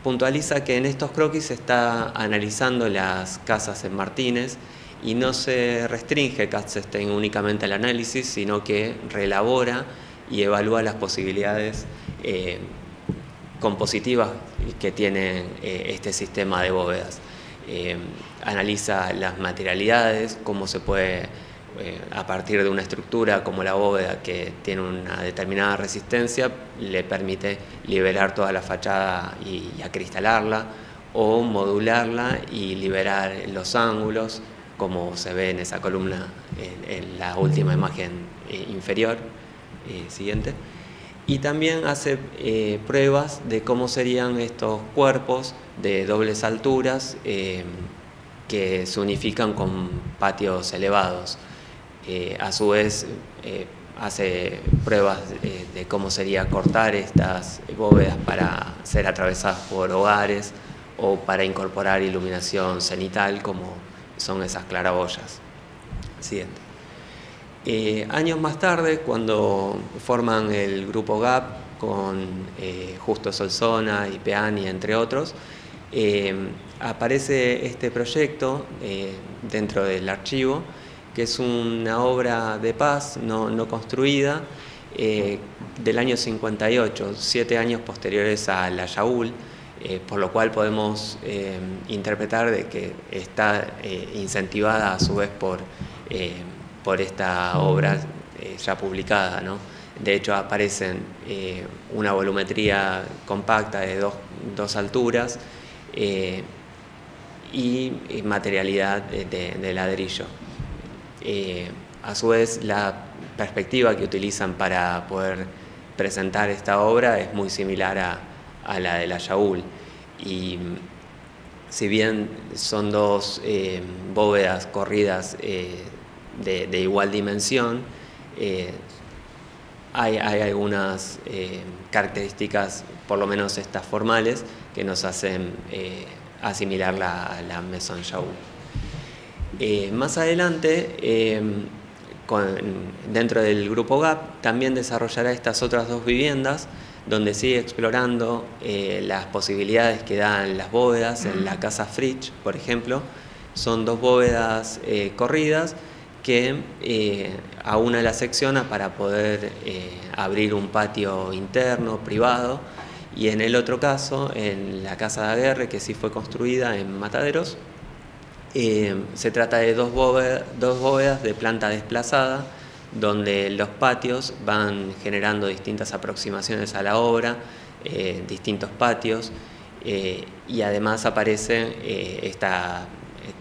Speaker 4: puntualiza que en estos croquis se está analizando las casas en Martínez y no se restringe Katzstein únicamente al análisis, sino que reelabora y evalúa las posibilidades compositivas que tiene este sistema de bóvedas. Analiza las materialidades, cómo se puede, a partir de una estructura como la bóveda que tiene una determinada resistencia, le permite liberar toda la fachada y acristalarla, o modularla y liberar los ángulos, como se ve en esa columna en la última imagen inferior. Siguiente. Y también hace pruebas de cómo serían estos cuerpos de dobles alturas que se unifican con patios elevados. A su vez hace pruebas de cómo sería cortar estas bóvedas para ser atravesadas por hogares o para incorporar iluminación cenital, como son esas claraboyas. Siguiente. Años más tarde, cuando forman el grupo GAP con Justo Solsona y Peani, entre otros, aparece este proyecto dentro del archivo, que es una obra de paz no construida del año 58, 7 años posteriores a la Yaúl, por lo cual podemos interpretar de que está incentivada a su vez por esta obra ya publicada, ¿no? De hecho aparecen una volumetría compacta de dos alturas y materialidad de ladrillo. A su vez, la perspectiva que utilizan para poder presentar esta obra es muy similar a la de la Yaúl, y si bien son dos bóvedas corridas de igual dimensión, hay algunas características, por lo menos estas formales, que nos hacen asimilarla a la Maison Yaúl. Más adelante, dentro del grupo GAP, también desarrollará estas otras dos viviendas, donde sigue explorando las posibilidades que dan las bóvedas. En la Casa Fritsch, por ejemplo, son dos bóvedas corridas que a una la secciona para poder abrir un patio interno, privado, y en el otro caso, en la Casa Daguerre, que sí fue construida en Mataderos, se trata de dos bóvedas de planta desplazada, donde los patios van generando distintas aproximaciones a la obra, distintos patios, y además aparece esta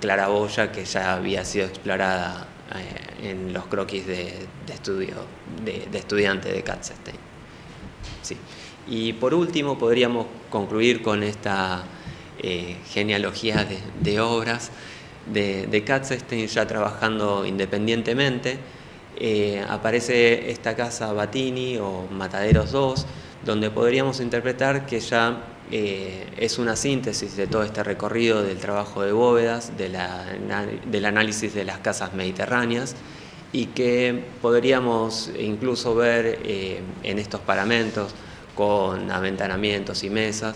Speaker 4: claraboya que ya había sido explorada en los croquis de estudiante de Katzestein. Sí. Y por último podríamos concluir con esta genealogía de obras de Katzestein ya trabajando independientemente. Aparece esta casa Battini o Mataderos 2, donde podríamos interpretar que ya es una síntesis de todo este recorrido del trabajo de bóvedas, del análisis de las casas mediterráneas, y que podríamos incluso ver en estos paramentos con aventanamientos y mesas,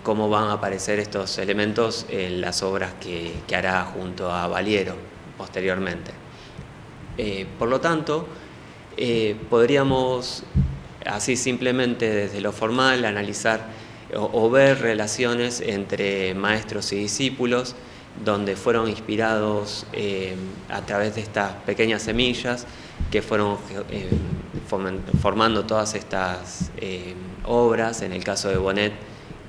Speaker 4: cómo van a aparecer estos elementos en las obras que hará junto a Valiero posteriormente. Por lo tanto, podríamos así simplemente desde lo formal analizar o ver relaciones entre maestros y discípulos, donde fueron inspirados a través de estas pequeñas semillas que fueron formando todas estas obras. En el caso de Bonnet,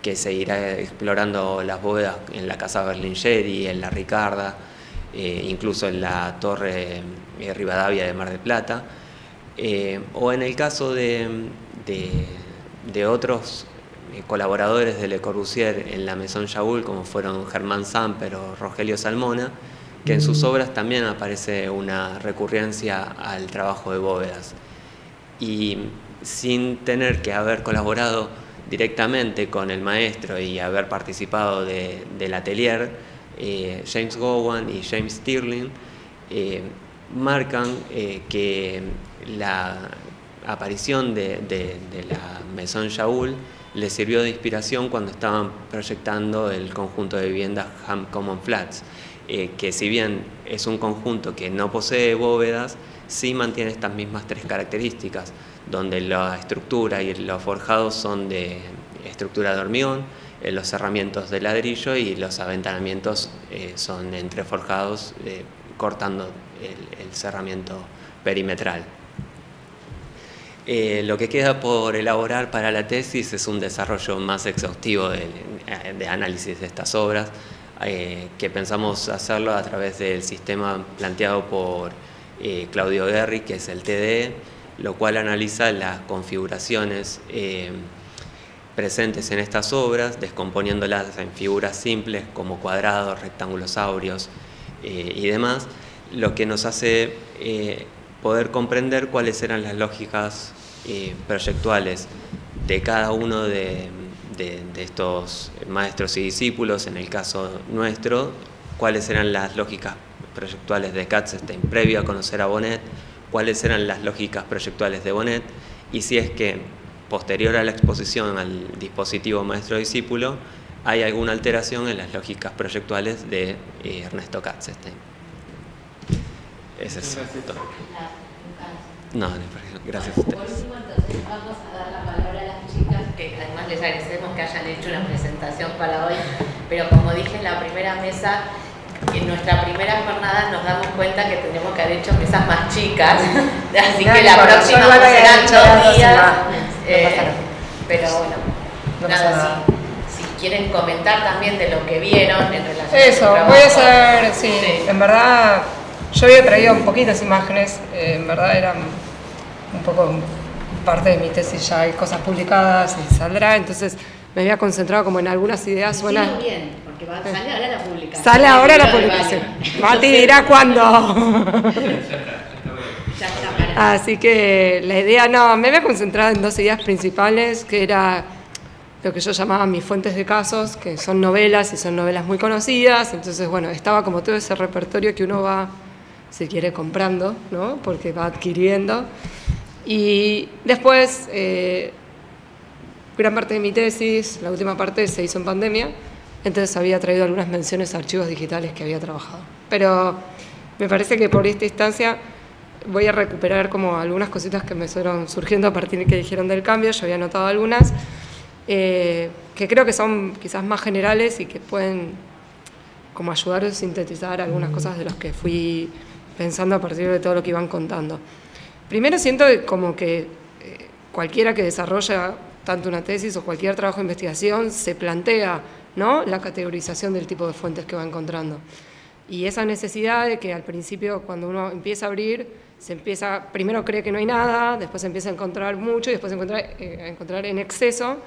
Speaker 4: que seguirá explorando las bóvedas en la Casa Berlingeri, en la Ricarda, incluso en la Torre Rivadavia de Mar del Plata, o en el caso de otros colaboradores de Le Corbusier en la Maison Yaúl, como fueron Germán Samper o Rogelio Salmona, que en sus obras también aparece una recurrencia al trabajo de bóvedas. Y sin tener que haber colaborado directamente con el maestro y haber participado del atelier, James Gowan y James Stirling marcan que la aparición de la Maison Yaúl les sirvió de inspiración cuando estaban proyectando el conjunto de viviendas Ham Common Flats, que si bien es un conjunto que no posee bóvedas, sí mantiene estas mismas tres características, donde la estructura y los forjados son de estructura de hormigón, los cerramientos de ladrillo y los aventanamientos son entreforjados, cortando el cerramiento perimetral. Lo que queda por elaborar para la tesis es un desarrollo más exhaustivo de análisis de estas obras, que pensamos hacerlo a través del sistema planteado por Claudio Guerri, que es el TDE, lo cual analiza las configuraciones presentes en estas obras, descomponiéndolas en figuras simples como cuadrados, rectángulos áureos y demás, lo que nos hace poder comprender cuáles eran las lógicas proyectuales de cada uno de estos maestros y discípulos, en el caso nuestro, cuáles eran las lógicas proyectuales de Katzenstein previo a conocer a Bonnet, cuáles eran las lógicas proyectuales de Bonnet, y si es que posterior a la exposición al dispositivo maestro-discípulo hay alguna alteración en las lógicas proyectuales de Ernesto Katzenstein. Ese es todo. No, gracias a ustedes.
Speaker 5: Por último, entonces vamos a dar la palabra a las chicas, que además les agradecemos que hayan hecho una presentación para hoy, pero como dije en la primera mesa, en nuestra primera jornada nos damos cuenta que tenemos que haber hecho mesas más chicas, así que la próxima serán 2 días, pero bueno, nada, si quieren comentar también de lo que vieron en relación a
Speaker 6: eso, voy a hacer, sí, en verdad yo había traído poquitas imágenes, en verdad eran un poco parte de mi tesis, ya hay cosas publicadas y saldrá, entonces me había concentrado como en algunas ideas.
Speaker 5: Suena bien, porque sale ahora la publicación.
Speaker 6: Sale ahora la publicación. Mati dirá cuándo. Así que la idea, no, me había concentrado en 2 ideas principales, que era lo que yo llamaba mis fuentes de casos, que son novelas y son novelas muy conocidas, entonces bueno, estaba como todo ese repertorio que uno va, si quiere, comprando, ¿no? Porque va adquiriendo. Y después, gran parte de mi tesis, la última parte, se hizo en pandemia, entonces había traído algunas menciones a archivos digitales que había trabajado. Pero me parece que por esta instancia voy a recuperar como algunas cositas que me fueron surgiendo a partir de que dijeron del cambio, yo había anotado algunas, que creo que son quizás más generales y que pueden como ayudar a sintetizar algunas cosas de las que fui pensando a partir de todo lo que iban contando. Primero siento como que cualquiera que desarrolla tanto una tesis o cualquier trabajo de investigación se plantea, ¿no?, la categorización del tipo de fuentes que va encontrando. Y esa necesidad de que al principio, cuando uno empieza a abrir, primero cree que no hay nada, después empieza a encontrar mucho y después a encontrar en exceso.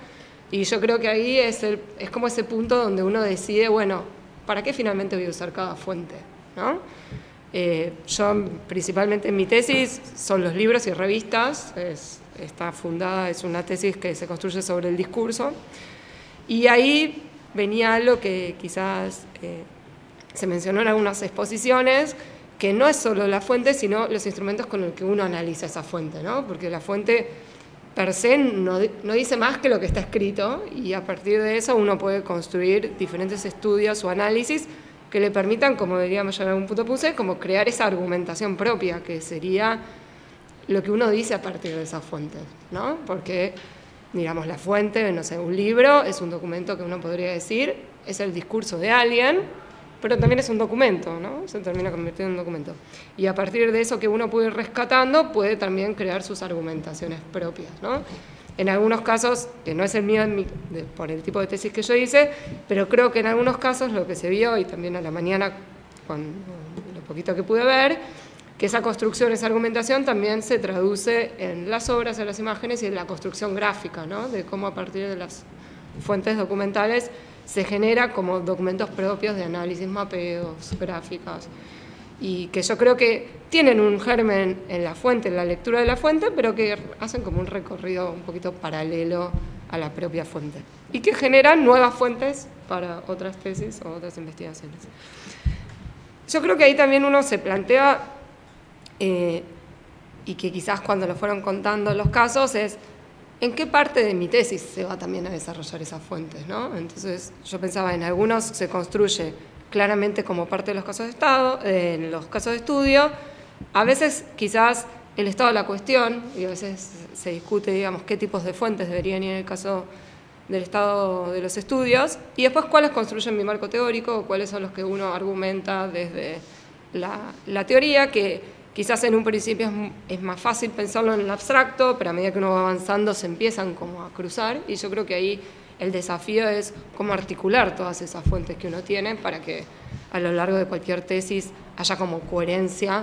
Speaker 6: Y yo creo que ahí es como ese punto donde uno decide, bueno, ¿para qué finalmente voy a usar cada fuente?, ¿no? Yo principalmente en mi tesis son los libros y revistas, está fundada, es una tesis que se construye sobre el discurso, y ahí venía algo que quizás se mencionó en algunas exposiciones, que no es solo la fuente, sino los instrumentos con los que uno analiza esa fuente, ¿no? Porque la fuente per se no dice más que lo que está escrito, y a partir de eso uno puede construir diferentes estudios o análisis que le permitan, como diríamos yo en algún punto puse, como crear esa argumentación propia, que sería lo que uno dice a partir de esas fuentes, ¿no? Porque, digamos, la fuente, no sé, un libro es un documento que uno podría decir, es el discurso de alguien, pero también es un documento, ¿no? Se termina convirtiendo en un documento. Y a partir de eso que uno puede ir rescatando, puede también crear sus argumentaciones propias, ¿no? En algunos casos, que no es el mío por el tipo de tesis que yo hice, pero creo que en algunos casos lo que se vio, y también a la mañana, con lo poquito que pude ver, que esa construcción, esa argumentación también se traduce en las obras, en las imágenes y en la construcción gráfica, ¿no? De cómo a partir de las fuentes documentales se genera como documentos propios de análisis, mapeos, gráficas, y que yo creo que tienen un germen en la fuente, en la lectura de la fuente, pero que hacen como un recorrido un poquito paralelo a la propia fuente, y que generan nuevas fuentes para otras tesis o otras investigaciones. Yo creo que ahí también uno se plantea, y que quizás cuando lo fueron contando los casos, es en qué parte de mi tesis se va también a desarrollar esas fuentes, ¿no? Entonces yo pensaba, en algunos se construye claramente como parte de los casos de estado, en los casos de estudio, a veces quizás el estado de la cuestión, y a veces se discute, digamos, qué tipos de fuentes deberían ir en el caso del estado de los estudios, y después cuáles construyen mi marco teórico, o cuáles son los que uno argumenta desde la teoría, que quizás en un principio es más fácil pensarlo en el abstracto, pero a medida que uno va avanzando se empiezan como a cruzar, y yo creo que ahí el desafío es cómo articular todas esas fuentes que uno tiene para que a lo largo de cualquier tesis haya como coherencia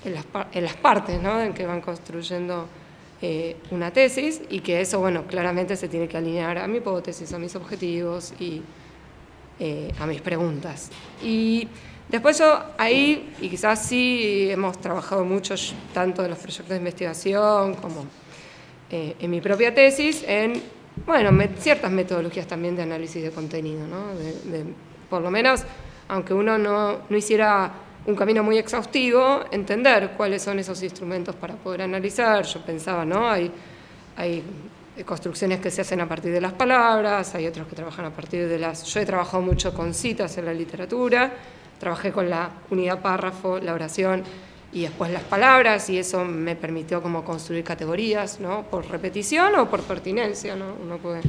Speaker 6: en las partes, ¿no?, en que van construyendo una tesis, y que eso, bueno, claramente se tiene que alinear a mi hipótesis, a mis objetivos y a mis preguntas. Y después yo ahí, y quizás sí hemos trabajado mucho, tanto en los proyectos de investigación como en mi propia tesis, en, bueno, ciertas metodologías también de análisis de contenido, ¿no? Por lo menos, aunque uno no hiciera un camino muy exhaustivo, entender cuáles son esos instrumentos para poder analizar. Yo pensaba, ¿no? Hay construcciones que se hacen a partir de las palabras, hay otros que trabajan a partir de las... Yo he trabajado mucho con citas en la literatura, trabajé con la unidad párrafo, la oración y después las palabras, y eso me permitió como construir categorías, ¿no? Por repetición o por pertinencia, ¿no? Uno puede,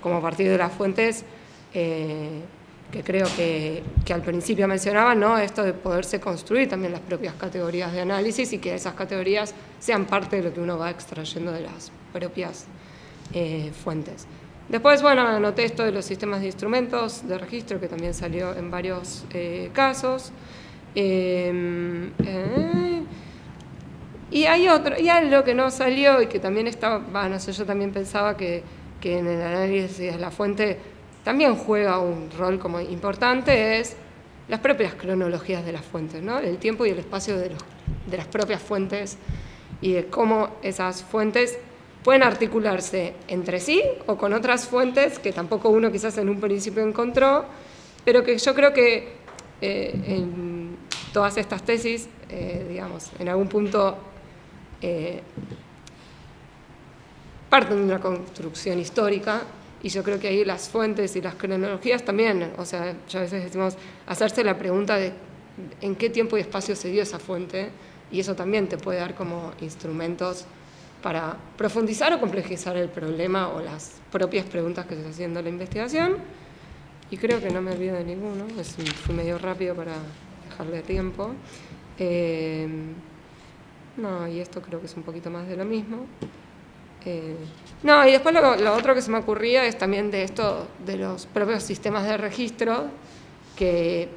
Speaker 6: como a partir de las fuentes, que creo que al principio mencionaba, ¿no? Esto de poderse construir también las propias categorías de análisis y que esas categorías sean parte de lo que uno va extrayendo de las propias fuentes. Después, bueno, anoté esto de los sistemas de instrumentos de registro, que también salió en varios casos. Y hay algo que no salió y que también estaba, no sé, yo también pensaba que en el análisis de la fuente también juega un rol como importante, es las propias cronologías de las fuentes, ¿no? El tiempo y el espacio de las propias fuentes, y de cómo esas fuentes pueden articularse entre sí o con otras fuentes que tampoco uno quizás en un principio encontró, pero que yo creo que en todas estas tesis, digamos, en algún punto parten de una construcción histórica. Y yo creo que ahí las fuentes y las cronologías también, o sea, ya a veces decimos, hacerse la pregunta de en qué tiempo y espacio se dio esa fuente, y eso también te puede dar como instrumentos para profundizar o complejizar el problema o las propias preguntas que se está haciendo la investigación. Y creo que no me olvido de ninguno, fui medio rápido para dejarle tiempo. No, y esto creo que es un poquito más de lo mismo. No, y después lo otro que se me ocurría es también de esto, de los propios sistemas de registro, que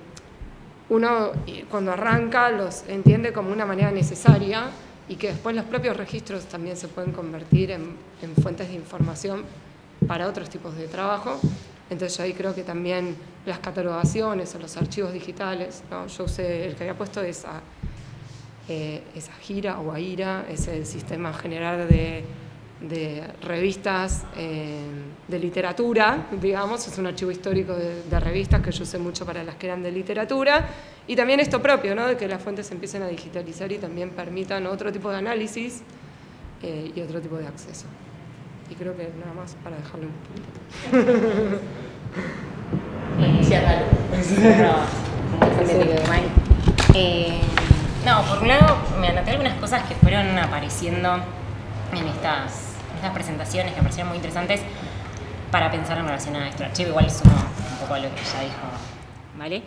Speaker 6: uno cuando arranca los entiende como una manera necesaria, y que después los propios registros también se pueden convertir en fuentes de información para otros tipos de trabajo. Entonces yo ahí creo que también las catalogaciones o los archivos digitales, ¿no? Yo usé, el que había puesto esa Gira o AIRA, es el sistema general de revistas de literatura, digamos, es un archivo histórico de revistas que yo usé mucho para las que eran de literatura, y también esto propio, ¿no? De que las fuentes se empiecen a digitalizar y también permitan otro tipo de análisis y otro tipo de acceso. Y creo que nada más para dejarle un punto.
Speaker 7: No, por un lado me anoté algunas cosas que fueron apareciendo en estas presentaciones que me parecieron muy interesantes para pensar en relación a nuestro archivo. Igual sumo un poco a lo que ya dijo, ¿vale?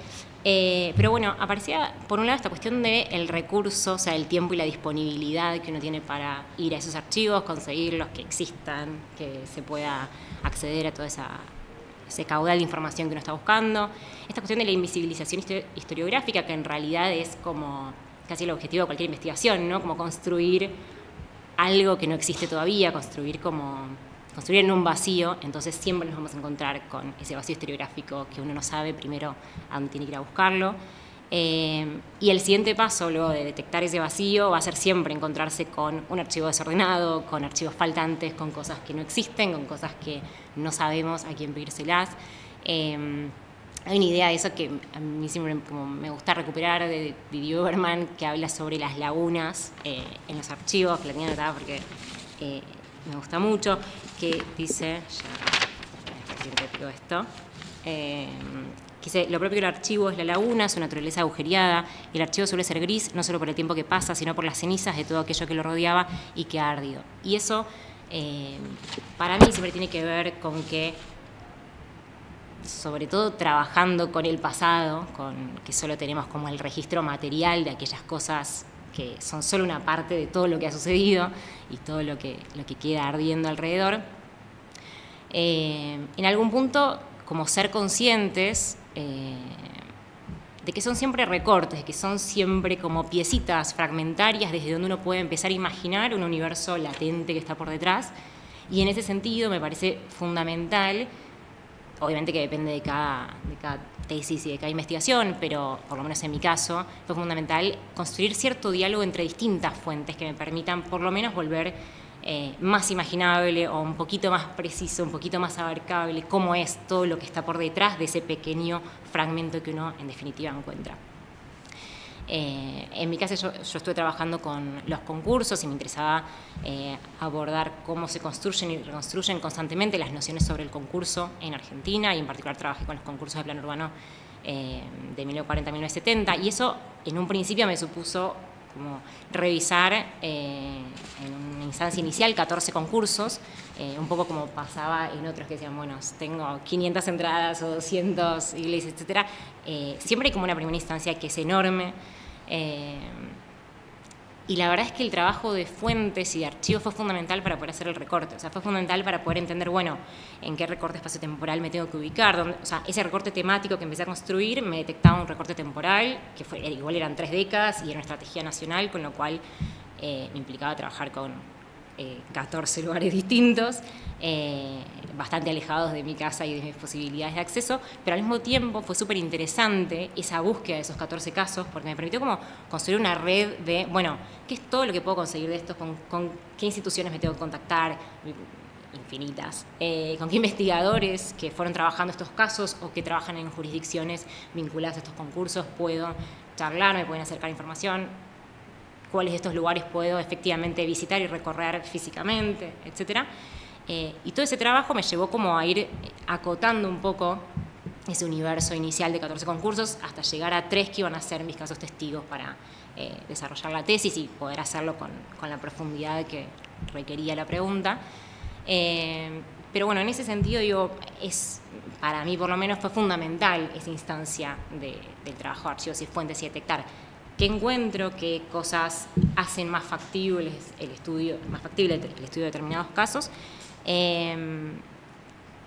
Speaker 7: Pero bueno, aparecía por un lado esta cuestión del recurso, o sea, el tiempo y la disponibilidad que uno tiene para ir a esos archivos, conseguirlos, que existan, que se pueda acceder a toda ese caudal de información que uno está buscando. Esta cuestión de la invisibilización historiográfica, que en realidad es como casi el objetivo de cualquier investigación, ¿no? Como construir algo que no existe todavía, construir en un vacío. Entonces siempre nos vamos a encontrar con ese vacío historiográfico que uno no sabe primero a dónde tiene que ir a buscarlo. Y el siguiente paso, luego de detectar ese vacío, va a ser siempre encontrarse con un archivo desordenado, con archivos faltantes, con cosas que no existen, con cosas que no sabemos a quién pedírselas. Hay una idea de eso que a mí siempre como me gusta recuperar, de Didier Huberman, que habla sobre las lagunas en los archivos, que la tenía anotada porque me gusta mucho, que dice, ya repito esto, que dice, lo propio del archivo es la laguna, su naturaleza agujereada, y el archivo suele ser gris, no solo por el tiempo que pasa, sino por las cenizas de todo aquello que lo rodeaba y que ha ardido. Y eso, para mí, siempre tiene que ver con que, sobre todo trabajando con el pasado, con que solo tenemos como el registro material de aquellas cosas que son solo una parte de todo lo que ha sucedido y todo lo que queda ardiendo alrededor. En algún punto, como ser conscientes de que son siempre recortes, de que son siempre como piecitas fragmentarias desde donde uno puede empezar a imaginar un universo latente que está por detrás. Y en ese sentido me parece fundamental, obviamente que depende de cada tesis y de cada investigación, pero por lo menos en mi caso fue fundamental construir cierto diálogo entre distintas fuentes que me permitan por lo menos volver más imaginable o un poquito más preciso, un poquito más abarcable cómo es todo lo que está por detrás de ese pequeño fragmento que uno en definitiva encuentra. En mi caso yo estuve trabajando con los concursos y me interesaba abordar cómo se construyen y reconstruyen constantemente las nociones sobre el concurso en Argentina, y en particular trabajé con los concursos de plan urbano de 1940 a 1970, y eso en un principio me supuso como revisar en una instancia inicial 14 concursos, un poco como pasaba en otros que decían, bueno, tengo 500 entradas o 200 iglesias, etc. Siempre hay como una primera instancia que es enorme, y la verdad es que el trabajo de fuentes y de archivos fue fundamental para poder hacer el recorte, o sea, fue fundamental para poder entender, bueno, en qué recorte espaciotemporal me tengo que ubicar, o sea, ese recorte temático que empecé a construir me detectaba un recorte temporal, que igual eran 3 décadas y era una estrategia nacional, con lo cual me implicaba trabajar con 14 lugares distintos, bastante alejados de mi casa y de mis posibilidades de acceso, pero al mismo tiempo fue súper interesante esa búsqueda de esos 14 casos, porque me permitió como construir una red de, bueno, ¿qué es todo lo que puedo conseguir de esto? ¿Con qué instituciones me tengo que contactar? Infinitas. ¿Con qué investigadores que fueron trabajando estos casos o que trabajan en jurisdicciones vinculadas a estos concursos puedo charlar, me pueden acercar información? ¿Cuáles de estos lugares puedo efectivamente visitar y recorrer físicamente, etcétera? Y todo ese trabajo me llevó como a ir acotando un poco ese universo inicial de 14 concursos hasta llegar a 3 que iban a ser mis casos testigos para desarrollar la tesis y poder hacerlo con la profundidad que requería la pregunta. Pero bueno, en ese sentido, digo, para mí por lo menos fue fundamental esa instancia del trabajo de archivos y fuentes y detectar qué encuentro, qué cosas hacen más factible el estudio de determinados casos.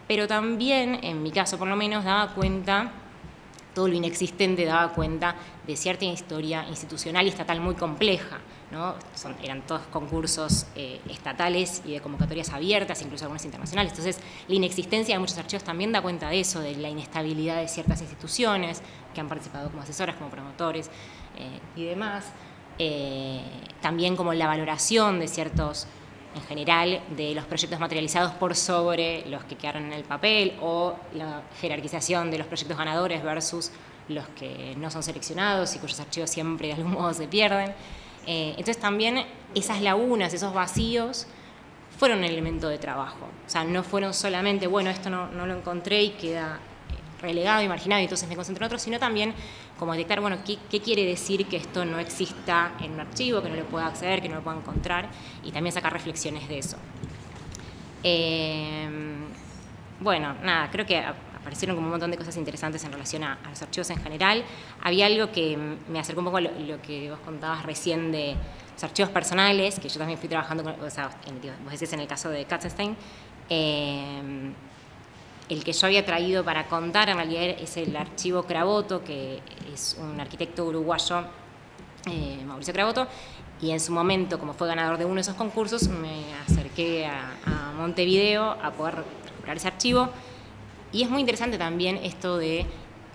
Speaker 7: Pero también, en mi caso por lo menos, daba cuenta, todo lo inexistente daba cuenta de cierta historia institucional y estatal muy compleja, ¿no? Eran todos concursos estatales y de convocatorias abiertas, incluso algunas internacionales. Entonces, la inexistencia de muchos archivos también da cuenta de eso, de la inestabilidad de ciertas instituciones que han participado como asesoras, como promotores y demás. También como la valoración de ciertos, en general, de los proyectos materializados por sobre los que quedaron en el papel, o la jerarquización de los proyectos ganadores versus los que no son seleccionados y cuyos archivos siempre de algún modo se pierden. Entonces también esas lagunas, esos vacíos, fueron un elemento de trabajo. O sea, no fueron solamente, bueno, esto no lo encontré y queda relegado y marginado y entonces me concentro en otro, sino también como detectar, bueno, qué quiere decir que esto no exista en un archivo, que no lo pueda acceder, que no lo pueda encontrar, y también sacar reflexiones de eso. Bueno, nada, creo que aparecieron como un montón de cosas interesantes en relación a los archivos en general. Había algo que me acercó un poco a lo que vos contabas recién de los archivos personales, que yo también fui trabajando con, o sea, vos decís en el caso de Katzenstein, el que yo había traído para contar en realidad es el archivo Craboto, que es un arquitecto uruguayo, Mauricio Craboto, y en su momento, como fue ganador de uno de esos concursos, me acerqué a Montevideo a poder recuperar ese archivo. Y es muy interesante también esto de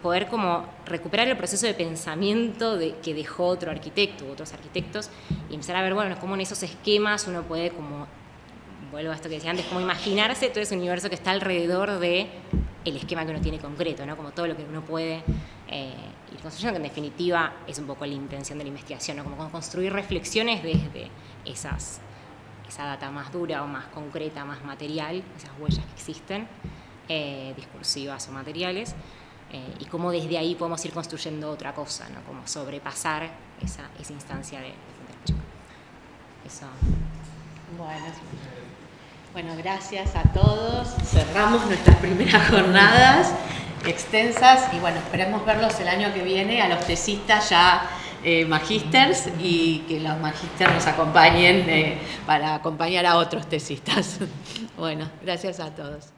Speaker 7: poder como recuperar el proceso de pensamiento que dejó otro arquitecto u otros arquitectos y empezar a ver, bueno, cómo en esos esquemas uno puede como, vuelvo a esto que decía antes, como imaginarse todo ese universo que está alrededor de el esquema que uno tiene concreto, ¿no? Como todo lo que uno puede ir construyendo, que en definitiva es un poco la intención de la investigación, ¿no? Como construir reflexiones desde esa data más dura o más concreta, más material, esas huellas que existen, discursivas o materiales, y cómo desde ahí podemos ir construyendo otra cosa, ¿no? Como sobrepasar esa instancia de archivo. Eso.
Speaker 5: Bueno, gracias a todos. Cerramos nuestras primeras jornadas extensas y bueno, esperemos verlos el año que viene a los tesistas ya magísters y que los magísters nos acompañen para acompañar a otros tesistas. Bueno, gracias a todos.